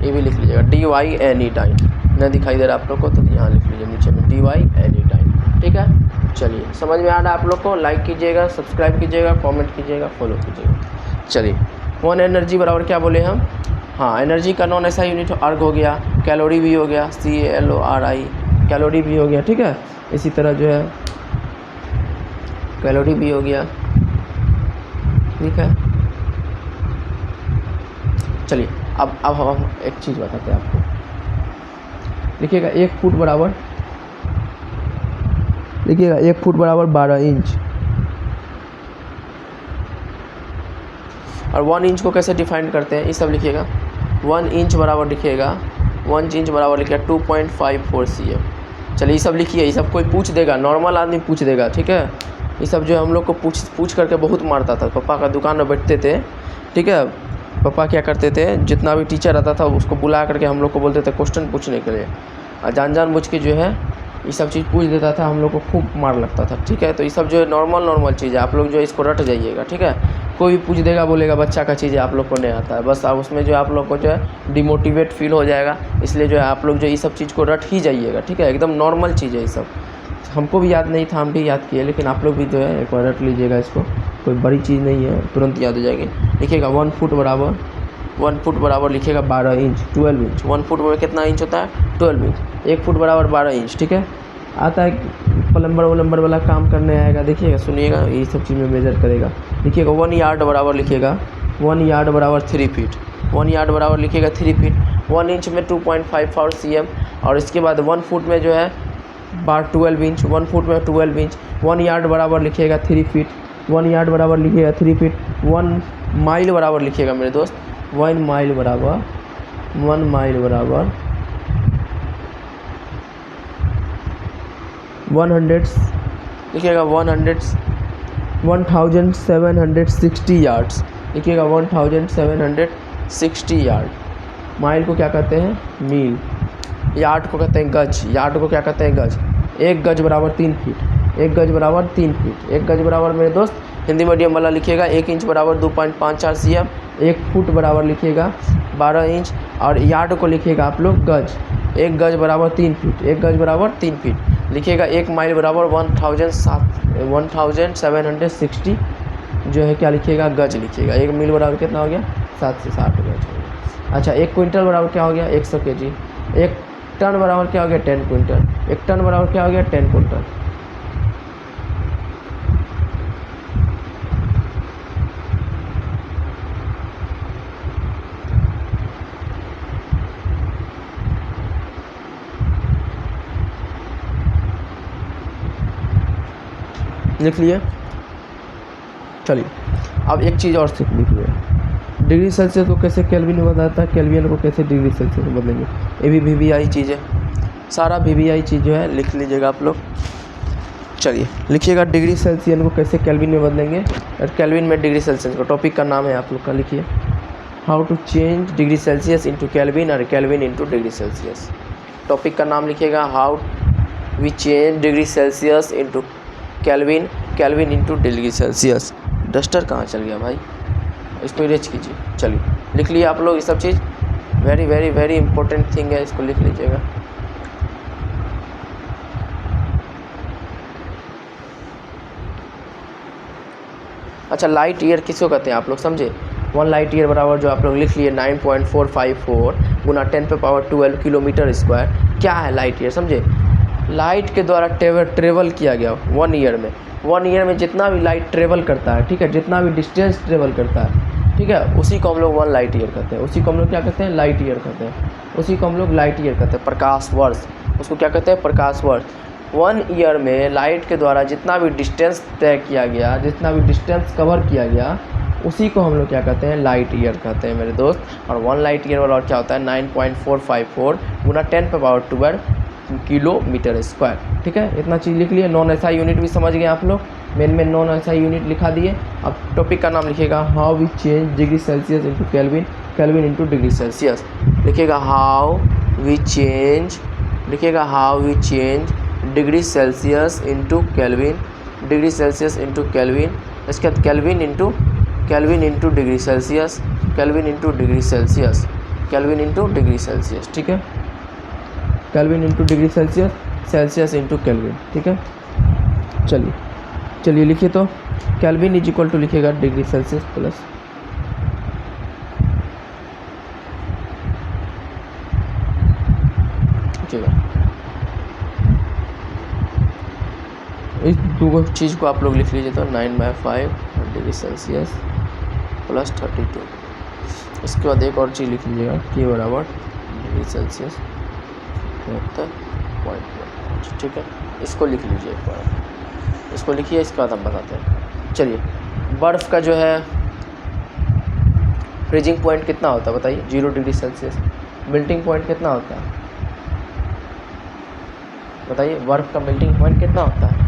ये भी लिख लीजिएगा, DYNE डाइन। नहीं दिखाई दे रहा आप लोग को तो यहाँ लिख लीजिए नीचे में, DYNE डाइन। ठीक है, चलिए समझ में आ रहा है आप लोग को, लाइक कीजिएगा, सब्सक्राइब कीजिएगा, कमेंट कीजिएगा, फॉलो कीजिएगा। चलिए, 1 एनर्जी बराबर क्या बोले हम, हाँ, एनर्जी का नॉन एसआई यूनिट अर्ग हो गया, कैलोरी भी हो गया, CALORI कैलोरी भी हो गया। ठीक है, इसी तरह जो है कैलोरी भी हो गया। ठीक है, चलिए अब हम एक चीज़ बताते हैं आपको। लिखिएगा 1 फुट बराबर, लिखिएगा 1 फुट बराबर 12 इंच। और 1 इंच को कैसे डिफाइन करते हैं, ये सब लिखिएगा। 1 इंच बराबर लिखिएगा, 1 इंच बराबर लिखिएगा 2.54 cm। चलिए ये सब लिखिए, ये सब कोई पूछ देगा, नॉर्मल आदमी पूछ देगा। ठीक है, ये सब जो है हम लोग को पूछ करके बहुत मारता था। पापा का दुकान में बैठते थे, ठीक है, पापा क्या करते थे, जितना भी टीचर आता था उसको बुला करके हम लोग को बोलते थे क्वेश्चन पूछने के लिए, और जानबूझ के जो है ये सब चीज़ पूछ देता था, हम लोग को खूब मार लगता था। ठीक है, तो ये सब जो है नॉर्मल चीज़ है, आप लोग जो है इसको रट जाइएगा। ठीक है, कोई भी पूछ देगा, बोलेगा बच्चा का चीज़ है, आप लोग को नहीं आता है, बस आप उसमें जो है आप लोग को जो है डिमोटिवेट फील हो जाएगा। इसलिए जो है आप लोग जो ये सब चीज़ को रट ही जाइएगा। ठीक है, एकदम नॉर्मल चीज़ है ये सब, हमको भी याद नहीं था, हम भी याद किए, लेकिन आप लोग भी जो है एक बार रट लीजिएगा इसको। कोई बड़ी चीज़ नहीं है, तुरंत याद हो जाएगी। लिखिएगा 1 फुट बराबर 1 फुट बराबर लिखिएगा 12 इंच 12 इंच। 1 फुट में कितना इंच होता है 12 इंच। 1 फुट बराबर 12 इंच। ठीक है, आता है प्लम्बर वलम्बर वाला काम करने आएगा, देखिएगा सुनिएगा, ये सब चीज़ में मेजर करेगा। लिखिएगा 1 यार्ड बराबर लिखिएगा 1 यार्ड बराबर 3 फीट। 1 यार्ड बराबर लिखिएगा 3 फीट। 1 इंच में 2.54 cm और इसके बाद 1 फुट में जो है 12 इंच। 1 फुट में 12 इंच। 1 यार्ड बराबर लिखिएगा 3 फीट। 1 यार्ड बराबर लिखिएगा 3 फीट। 1 माइल बराबर लिखिएगा मेरे दोस्त 1 माइल बराबर 1 माइल बराबर 100 लिखिएगा 1760 यार्ड्स। लिखिएगा 1760 यार्ड। माइल को क्या कहते हैं मील। यार्ड को कहते हैं गज। यार्ड को क्या कहते हैं गज। 1 गज बराबर 3 फीट। 1 गज बराबर 3 फीट। 1 गज बराबर मेरे दोस्त हिंदी मीडियम वाला लिखिएगा 1 इंच बराबर 2.54 cm। 1 फुट बराबर लिखिएगा 12 इंच और यार्ड को लिखिएगा आप लोग गज। 1 गज बराबर 3 फीट। 1 गज बराबर 3 फीट। लिखिएगा 1 माइल बराबर 1760 जो है क्या लिखिएगा गज लिखिएगा। 1 मील बराबर कितना हो गया 7 से 60 गज हो गया। अच्छा 1 क्विंटल बराबर क्या हो गया 100 kg। 1 टन बराबर क्या हो गया 10 क्विंटल। 1 टन बराबर क्या हो गया 10 क्विंटल। लिख लिए। चलिए अब एक चीज़ और सीख लीजिए, डिग्री सेल्सियस को कैसे केल्विन में बदलता है, केल्विन को कैसे डिग्री सेल्सियस में बदलेंगे। ये भी वीवीआई चीज़ है, सारा वीवीआई चीज़ जो है लिख लीजिएगा आप लोग। चलिए लिखिएगा डिग्री सेल्सियस को कैसे केल्विन में बदलेंगे और केल्विन में डिग्री सेल्सियस का टॉपिक का नाम है आप लोग का। लिखिए how to change degree Celsius into Kelvin और Kelvin into degree Celsius. Topic का नाम लिखिएगा how we change degree Celsius into kelvin, kelvin into degree Celsius. Duster कहाँ चल गया भाई, इसको इरेज कीजिए। चलिए लिख लिए आप लोग ये सब चीज़, very very very important thing है, इसको लिख लीजिएगा। अच्छा लाइट ईयर किसको कहते हैं आप लोग समझे। 1 लाइट ईयर बराबर जो आप लोग लिख लिए 9.454 गुना 10⁻12 किलोमीटर स्क्वायर। क्या है लाइट ईयर समझे। लाइट के द्वारा ट्रेवल किया गया 1 ईयर में। 1 ईयर में जितना भी लाइट ट्रेवल करता है, ठीक है, जितना भी डिस्टेंस ट्रेवल करता है, ठीक है, उसी को हम लोग 1 लाइट ईयर कहते हैं। उसी को हम लोग क्या कहते हैं लाइट ईयर कहते हैं। उसी को हम लोग लाइट ईयर कहते हैं, प्रकाश वर्ष। उसको क्या कहते हैं प्रकाश वर्ष। 1 ईयर में लाइट के द्वारा जितना भी डिस्टेंस तय किया गया, जितना भी डिस्टेंस कवर किया गया, उसी को हम लोग क्या कहते हैं लाइट ईयर कहते हैं मेरे दोस्त। और 1 लाइट ईयर वाला और क्या होता है 9.454 गुना 10⁻12 किलोमीटर स्क्वायर। ठीक है, इतना चीज़ लिख लिए। नॉन एसआई यूनिट भी समझ गए आप लोग, मेन नॉन एसआई यूनिट लिखा दिए। अब टॉपिक का नाम लिखिएगा how we change degree Celsius into kelvin, kelvin into degree Celsius. लिखिएगा हाउ वी चेंज, लिखिएगा how we change degree Celsius into kelvin, degree Celsius into kelvin. इसके बाद kelvin into degree Celsius, kelvin into degree Celsius, kelvin into degree Celsius. ठीक है, kelvin into degree Celsius, Celsius into kelvin. ठीक है, चलिए लिखिए तो केल्विन इज इक्वल टू लिखिएगा डिग्री सेल्सियस प्लस इस दो चीज़ को आप लोग लिख लीजिए तो 9/5 डिग्री सेल्सियस प्लस 32। इसके बाद एक और चीज़ लिख लीजिएगा के बराबर डिग्री सेल्सियस 73.1। ठीक है, इसको लिख लीजिए एक बार, इसको लिखिए, इसके बाद हम बताते हैं। चलिए बर्फ़ का जो है फ्रीजिंग पॉइंट कितना होता है बताइए 0 डिग्री सेल्सियस। मेल्टिंग पॉइंट कितना होता है बताइए, बर्फ़ का मेल्टिंग पॉइंट कितना होता है।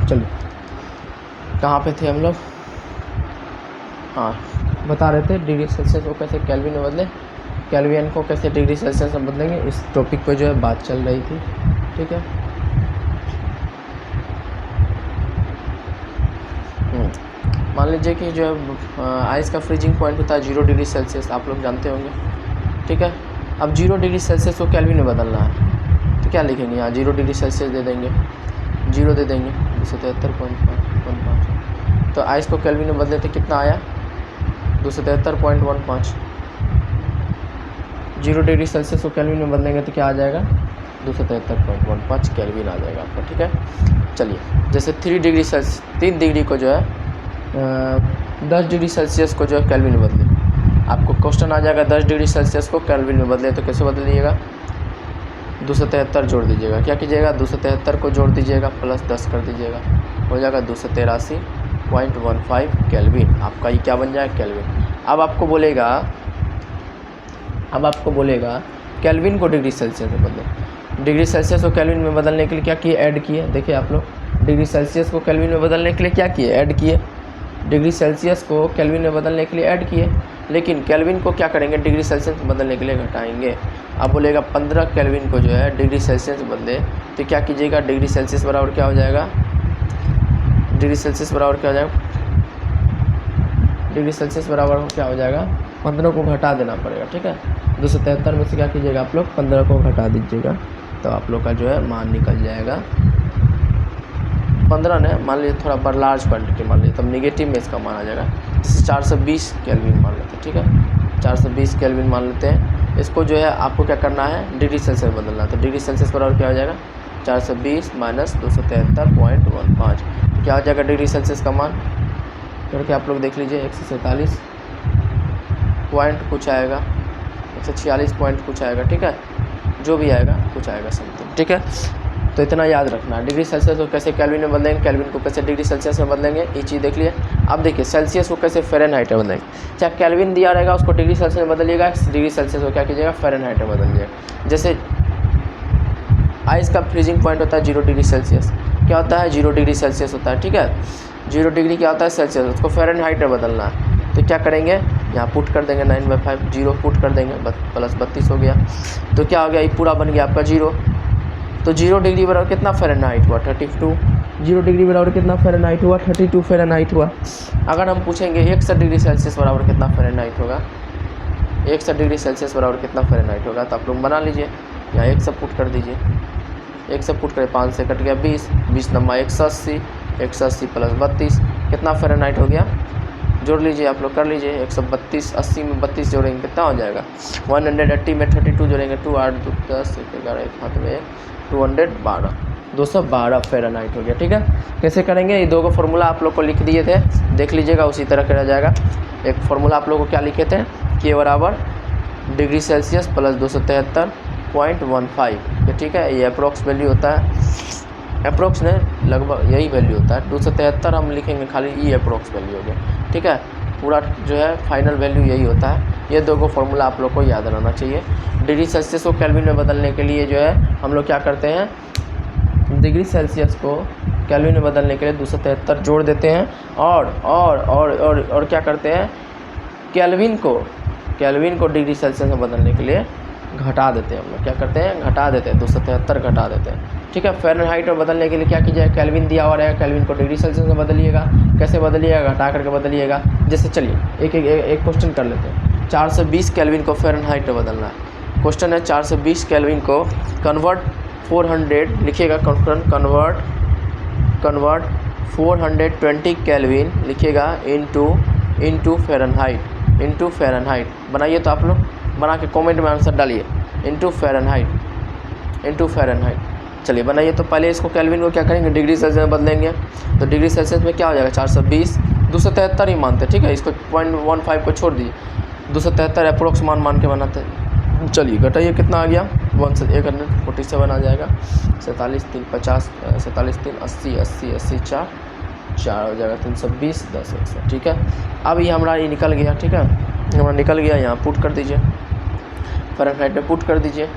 चलिए कहाँ पे थे हम लोग, हाँ बता रहे थे डिग्री सेल्सियस को कैसे केल्विन में बदले। केल्विन को कैसे डिग्री सेल्सियस में बदलेंगे, इस टॉपिक पे जो है बात चल रही थी, ठीक है। मान लीजिए कि जो है आइस का फ्रीजिंग पॉइंट होता है 0 डिग्री सेल्सियस, आप लोग जानते होंगे, ठीक है। अब 0 डिग्री सेल्सियस को केल्विन में बदलना है, तो क्या लिखेंगे यहाँ 0 डिग्री सेल्सियस दे देंगे, 0 दे देंगे 273.15। तो आइस को केल्विन में बदले तो कितना आया 273.15। 0 डिग्री सेल्सियस को केल्विन में बदलेंगे तो क्या आ जाएगा 273.15 केल्विन आ जाएगा आपका, ठीक है। चलिए जैसे 3 डिग्री को जो है 10 डिग्री सेल्सियस को जो है केल्विन में बदले, आपको क्वेश्चन आ जाएगा 10 डिग्री सेल्सियस को केल्विन में बदले तो कैसे बदलिएगा 273 जोड़ दीजिएगा, क्या कीजिएगा 273 को जोड़ दीजिएगा प्लस 10 कर दीजिएगा, हो जाएगा 283.15 केल्विन, आपका ये क्या बन जाएगा केल्विन। अब आपको बोलेगा केल्विन को डिग्री सेल्सियस में बदले। डिग्री सेल्सियस को केल्विन में बदलने के लिए क्या किए, ऐड किए। देखिए आप लोग डिग्री सेल्सियस को केल्विन में बदलने के लिए क्या किए, ऐड किए। डिग्री सेल्सियस को केल्विन में बदलने के लिए ऐड किए, लेकिन केल्विन को क्या करेंगे डिग्री सेल्सियस में बदलने के लिए घटाएंगे। अब बोलेगा 15 केल्विन को जो है डिग्री सेल्सियस में बदले तो क्या कीजिएगा डिग्री सेल्सियस बराबर क्या हो जाएगा, डिग्री सेल्सियस बराबर क्या हो जाएगा, डिग्री सेल्सियस बराबर क्या हो जाएगा 15 को घटा देना पड़ेगा, ठीक है। 273 में से क्या कीजिएगा आप लोग 15 को घटा दीजिएगा, तो आप लोग का जो है मान निकल जाएगा 15 ने मान लीजिए थोड़ा बड़ा लार्ज क्वान्टिटी मान लीजिए, तब नेगेटिव में इसका मान आ जाएगा। जैसे 420 केल्विन मान लेते हैं, ठीक है 420 केल्विन मान लेते हैं। इसको जो है आपको क्या करना है डिग्री सेल्सियस में बदलना है, तो डिग्री सेल्सियस बराबर क्या हो जाएगा 420 माइनस 273.15, क्या हो जाएगा डिग्री सेल्सियस का मान करके आप लोग देख लीजिए 147 पॉइंट कुछ आएगा, 146 पॉइंट कुछ आएगा, ठीक है, जो भी आएगा कुछ आएगा समथिंग, ठीक है। तो इतना याद रखना है डिग्री सेल्सियस को कैसे केल्विन में बदलेंगे, केल्विन को कैसे डिग्री सेल्सियस में बदलेंगे, ये चीज़ देख लिए। अब देखिए सेल्सियस को कैसे फ़ारेनहाइट में बदलेंगे, चाहे केल्विन दिया रहेगा उसको डिग्री सेल्सियस में बदलिएगा, डिग्री सेल्सियस को क्या कीजिएगा फ़ारेनहाइट में बदलिएगा। जैसे आइस का फ्रीजिंग पॉइंट होता है 0 डिग्री सेल्सियस, क्या होता है 0 डिग्री सेल्सियस होता है, ठीक है। 0 डिग्री क्या होता है सेल्सियस, उसको फ़ारेनहाइट में बदलना है, तो क्या करेंगे यहाँ पुट कर देंगे 9/5, 0 पुट कर देंगे प्लस 32 हो गया, तो क्या हो गया ये पूरा बन गया आपका 0। तो 0 डिग्री बराबर कितना फ़ारेनहाइट हुआ 32, 0 डिग्री बराबर कितना फ़ारेनहाइट हुआ 32 फ़ारेनहाइट हुआ। अगर हम पूछेंगे 61 डिग्री सेल्सियस बराबर कितना फ़ारेनहाइट होगा, 61 डिग्री सेल्सियस बराबर कितना फ़ारेनहाइट होगा, तो आप लोग बना लीजिए, यहाँ 1 से पुट कर दीजिए, 1 से पुट करें 5 से कट गया 20, 20 नंबर 180, 180 प्लस 32 कितना फ़ारेनहाइट हो गया, जोड़ लीजिए आप लोग कर लीजिए 132, 80 में 32 जोड़ेंगे कितना हो जाएगा 180 में 32 जोड़ेंगे 2 8 2 10 11 एक हाथ में 212 फ़ारेनहाइट हो गया, ठीक है। कैसे करेंगे, ये दो का फॉर्मूला आप लोग को लिख दिए थे, देख लीजिएगा उसी तरह करा जाएगा। एक फार्मूला आप लोग को क्या लिखे थे के बराबर डिग्री सेल्सियस प्लस 273.15, ठीक है, ये अप्रोक्स वैल्यू होता है, अप्रोक्स नहीं लगभग यही वैल्यू होता है 273 हम लिखेंगे खाली, ये अप्रोक्स वैल्यू हो गया, ठीक है। पूरा जो है फाइनल वैल्यू यही होता है। ये दो को फॉर्मूला आप लोग को याद रहना चाहिए। डिग्री सेल्सियस को केल्विन में बदलने के लिए जो है हम लोग क्या करते हैं, डिग्री सेल्सियस को केल्विन में बदलने के लिए 273 जोड़ देते हैं और क्या करते हैं केल्विन को डिग्री सेल्सियस में बदलने के लिए घटा देते हैं। हम लोग क्या करते हैं घटा देते हैं, 273 घटा देते हैं, ठीक है। फ़ारेनहाइट में बदलने के लिए क्या कीजिए, केल्विन दिया हुआ रहेगा, केल्विन को डिग्री सेल्सियस में बदलिएगा। कैसे बदलिएगा, घटा करके बदलिएगा। जैसे चलिए एक क्वेश्चन कर लेते हैं, 420 केल्विन को फ़ारेनहाइट में बदलना है। क्वेश्चन है 420 केल्विन को कन्वर्ट 400 लिखिएगा, कन्वर्ट 420 केल्विन लिखिएगा इंटू फ़ारेनहाइट बनाइए। तो आप लोग बना के कमेंट में आंसर डालिए, इंटू फ़ारेनहाइट। चलिए बनाइए। तो पहले इसको केल्विन को क्या करेंगे, डिग्री सेल्सियस में बदलेंगे। तो डिग्री सेल्सियस में क्या हो जाएगा 420, 273 ही मानते हैं, ठीक है। इसको 0.15 को छोड़ दीजिए, 273 अप्रोक्स मान के बनाते हैं। चलिए घटाइए, कितना आ गया 147 आ जाएगा। 47 3 50, 47 3 80, 80 80 4 हो जाएगा 320, 10 100, ठीक है। अब ये हमारा ये निकल गया, ठीक है, हमारा निकल गया। यहाँ पुट कर दीजिए, फ़ारेनहाइट में पुट कर दीजिए।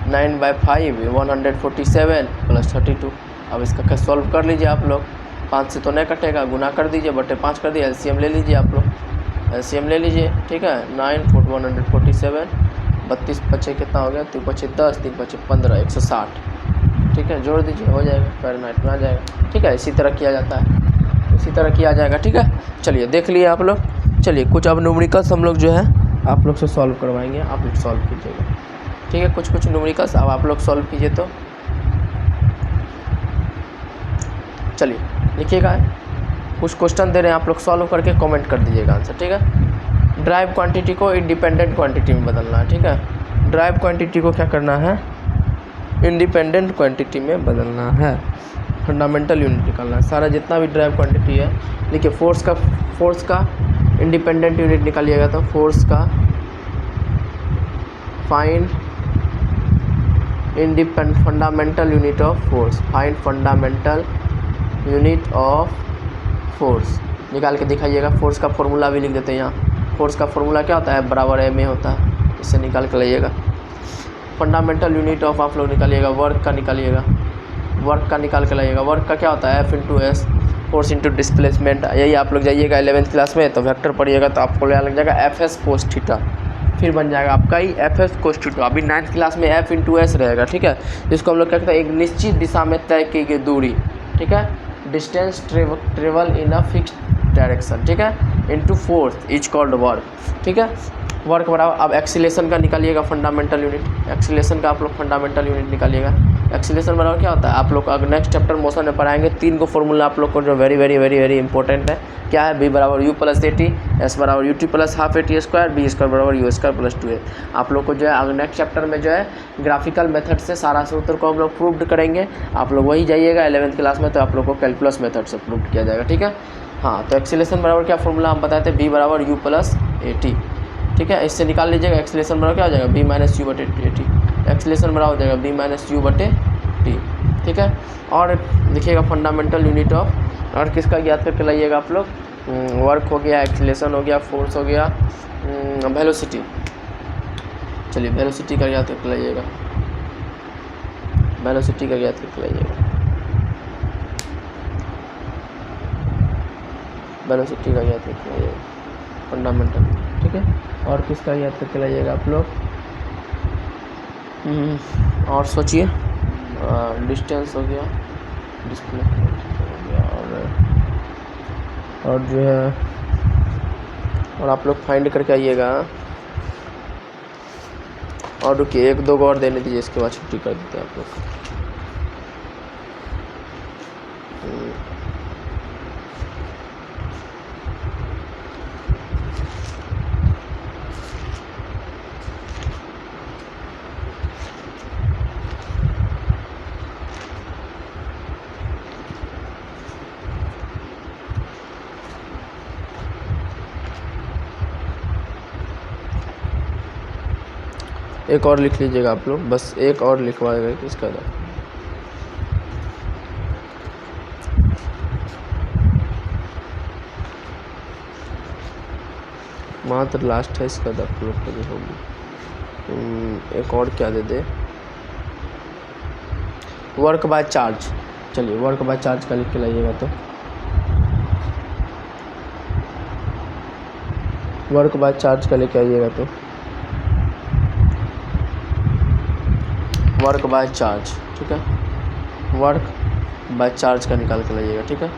9/5 147 प्लस 32। अब इसका सॉल्व कर लीजिए आप लोग, 5 से तो नहीं कटेगा, गुना कर दीजिए, बटे 5 कर दिए। एलसीएम ले लीजिए आप लोग, एलसीएम ले लीजिए, ठीक है। 9 147 32 पचे कितना हो गया, 3 पचे 10, 3 पचे 15, 160, ठीक है, जोड़ दीजिए, हो जाएगा, फ़ारेनहाइट में आ जाएगा, ठीक है। इसी तरह किया जाता है, इसी तरह किया जाएगा, ठीक है। चलिए देख लिए आप लोग। चलिए कुछ अब न्यूमेरिकल्स हम लोग जो है आप लोग से सॉल्व करवाएंगे, आप लोग सॉल्व कीजिएगा, ठीक है। कुछ न्यूमेरिकल्स अब आप लोग सॉल्व कीजिए। तो चलिए लिखिएगा, कुछ क्वेश्चन दे रहे हैं, आप लोग सॉल्व करके कमेंट कर दीजिएगा आंसर, ठीक है। ड्राइव क्वांटिटी को इंडिपेंडेंट क्वांटिटी में बदलना है, ठीक है। ड्राइव क्वांटिटी को क्या करना है, इंडिपेंडेंट क्वांटिटी में बदलना है, फंडामेंटल यूनिट निकालना है। सारा जितना भी ड्राइव क्वांटिटी है, देखिए फोर्स का इंडिपेंडेंट यूनिट निकालिएगा, तो फोर्स का find fundamental unit of force, find fundamental unit of force निकाल के दिखाइएगा। फोर्स का फॉर्मूला भी लिख देते हैं यहाँ। फोर्स का फॉर्मूला क्या होता है, बराबर एम ए होता है, इससे निकाल के लाइएगा। फंडामेंटल यूनिट ऑफ आप लोग निकालिएगा, वर्क का निकालिएगा, वर्क का निकाल के लाइएगा। वर्क का क्या होता है, F into S, force into displacement. यही आप लोग जाइएगा 11th क्लास में तो वेक्टर पढ़िएगा तो आपको क्या लग जाएगा, एफ एस कोस थीटा, फिर बन जाएगा आपका ही एफ एस कोस थीटा। अभी 9th क्लास में एफ इंटू एस रहेगा, ठीक है। जिसको हम लोग क्या कहते हैं, एक निश्चित दिशा में तय की गई दूरी, ठीक है, distance travel in a fixed direction, ठीक है, into force is called work, ठीक है। वर्क बराबर, अब एक्सीलेशन का निकालिएगा फंडामेंटल यूनिट, एक्सीलेशन का आप लोग फंडामेंटल यूनिट निकालिएगा। एक्सीलेशन बराबर क्या होता है, आप लोग अगर नेक्स्ट चैप्टर मोशन में पढ़ाएंगे, 3 को फॉर्मूला आप लोग को जो वेरी इंपॉर्टेंट है, क्या है, बी बराबर u plus a t, s बराबर u t plus half a t square, v square बराबर यू स्क्वायर प्लस 2 ए। आप लोग को जो है अगर नेक्स्ट चैप्टर में जो है ग्राफिकल मेथड से सारा सूत्र को हम लोग प्रूव्ड करेंगे। आप लोग वही जाइएगा 11th क्लास में, तो आप लोग को कैलकुलस मेथड से प्रूव्ड किया जाएगा, ठीक है। हाँ, तो एक्सीलेशन बराबर क्या फॉर्मूला हम बताए थे, बी बराबर यू प्लस ए टी, ठीक है। इससे निकाल लीजिएगा एक्सीलेशन बराबर क्या हो जाएगा, बी माइनस यू बटे टी, एक्सीलेशन बराबर हो जाएगा बी माइनस यू बटे टी, ठीक है। और देखिएगा फंडामेंटल यूनिट ऑफ, और किसका ज्ञात करके लाइएगा आप लोग, वर्क हो गया, एक्सीलेशन हो गया, फोर्स हो गया, वेलोसिटी। चलिए वेलोसिटी का ज्ञात करके लाइएगा, वेलोसिटी का ज्ञात करके लाइएगा, वेलोसिटी का ज्ञात करके लाइएगा फंडामेंटल, ठीक है। और किसका याद करके लाइएगा आप लोग, और सोचिए, डिस्टेंस हो गया, डिस्प्लेसमेंट हो गया, और जो है, और आप लोग फाइंड करके आइएगा। और रुकिए 1-2 और देने दीजिए, इसके बाद छुट्टी कर देते हैं आप लोग। एक और लिख लीजिएगा आप लोग, बस एक और लिखवाएगा इसका था। मात्र लास्ट है इसका था आप लोग को जो होगी। एक और क्या दे दे, वर्क बाय चार्ज। चलिए वर्क बाय चार्ज का लिख के लाइएगा, तो वर्क बाय चार्ज का लेके आइएगा, तो वर्क बाय चार्ज, ठीक है, वर्क बाय चार्ज का निकाल के लाइएगा, ठीक है।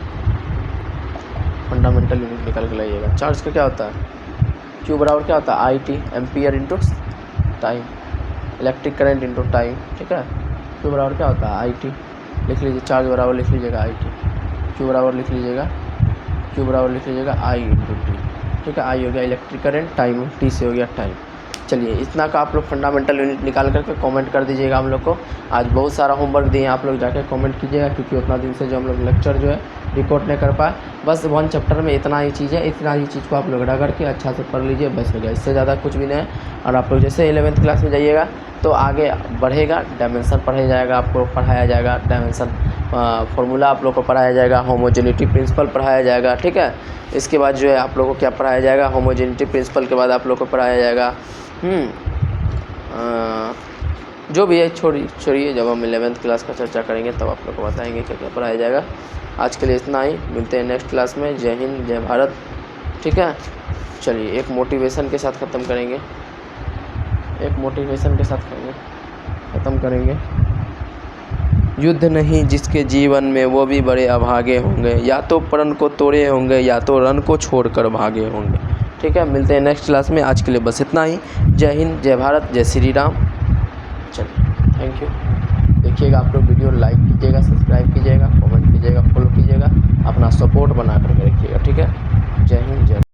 फंडामेंटल यूनिट निकाल के लाइएगा। चार्ज का क्या होता है, क्यू बराबर क्या होता है, I T, ampere into time, electric current into time, ठीक है। क्यू बराबर क्या होता है, आई टी, लिख लीजिए, चार्ज बराबर लिख लीजिएगा आई टी, क्यू बराबर लिख लीजिएगा, क्यू बराबर लिख लीजिएगा आई इंटू टी, ठीक है। आई हो गया इलेक्ट्रिक करंट, टाइम टी से हो गया टाइम। चलिए इतना का आप लोग फंडामेंटल यूनिट निकाल करके कमेंट कर दीजिएगा हम लोग को। आज बहुत सारा होमवर्क दिए, आप लोग जाके कमेंट कीजिएगा, क्योंकि उतना दिन से जो हम लोग लेक्चर जो है रिकॉर्ड नहीं कर पाए। बस 1 चैप्टर में इतना ही चीज़ है, इतना ही चीज़ को आप लोग रगड़ के अच्छा से पढ़ लीजिए, बस हो गया, इससे ज़्यादा कुछ भी नहीं है। और आप लोग जैसे 11th क्लास में जाइएगा तो आगे बढ़ेगा, डायमेंशन पढ़ाया जाएगा, आपको पढ़ाया जाएगा डायमेंशन फार्मूला, आप लोग को पढ़ाया जाएगा, होमोजेनिटी प्रिंसिपल पढ़ाया जाएगा, ठीक है। इसके बाद जो है आप लोग को क्या पढ़ाया जाएगा, होमोजेनिटी प्रिंसिपल के बाद आप लोग को पढ़ाया जाएगा जो भी है छोड़िए, जब हम 11th क्लास का चर्चा करेंगे तब आप लोग को बताएंगे क्या क्या पढ़ाया जाएगा। आज के लिए इतना ही, मिलते हैं नेक्स्ट क्लास में। जय हिंद, जय भारत, ठीक है। चलिए एक मोटिवेशन के साथ ख़त्म करेंगे। एक मोटिवेशन के साथ ख़त्म करेंगे। युद्ध नहीं जिसके जीवन में वो भी बड़े अभागे होंगे, या तो प्रण को तोड़े होंगे या तो रण को छोड़कर भागे होंगे। ठीक है, मिलते हैं नेक्स्ट क्लास में। आज के लिए बस इतना ही। जय हिंद, जय भारत, जय श्री राम। चलिए, थैंक यू। देखिएगा आप लोग, वीडियो लाइक कीजिएगा, सब्सक्राइब कीजिएगा, कमेंट कीजिएगा, फॉलो कीजिएगा, अपना सपोर्ट बना करके रखिएगा। ठीक है, जय हिंद, जय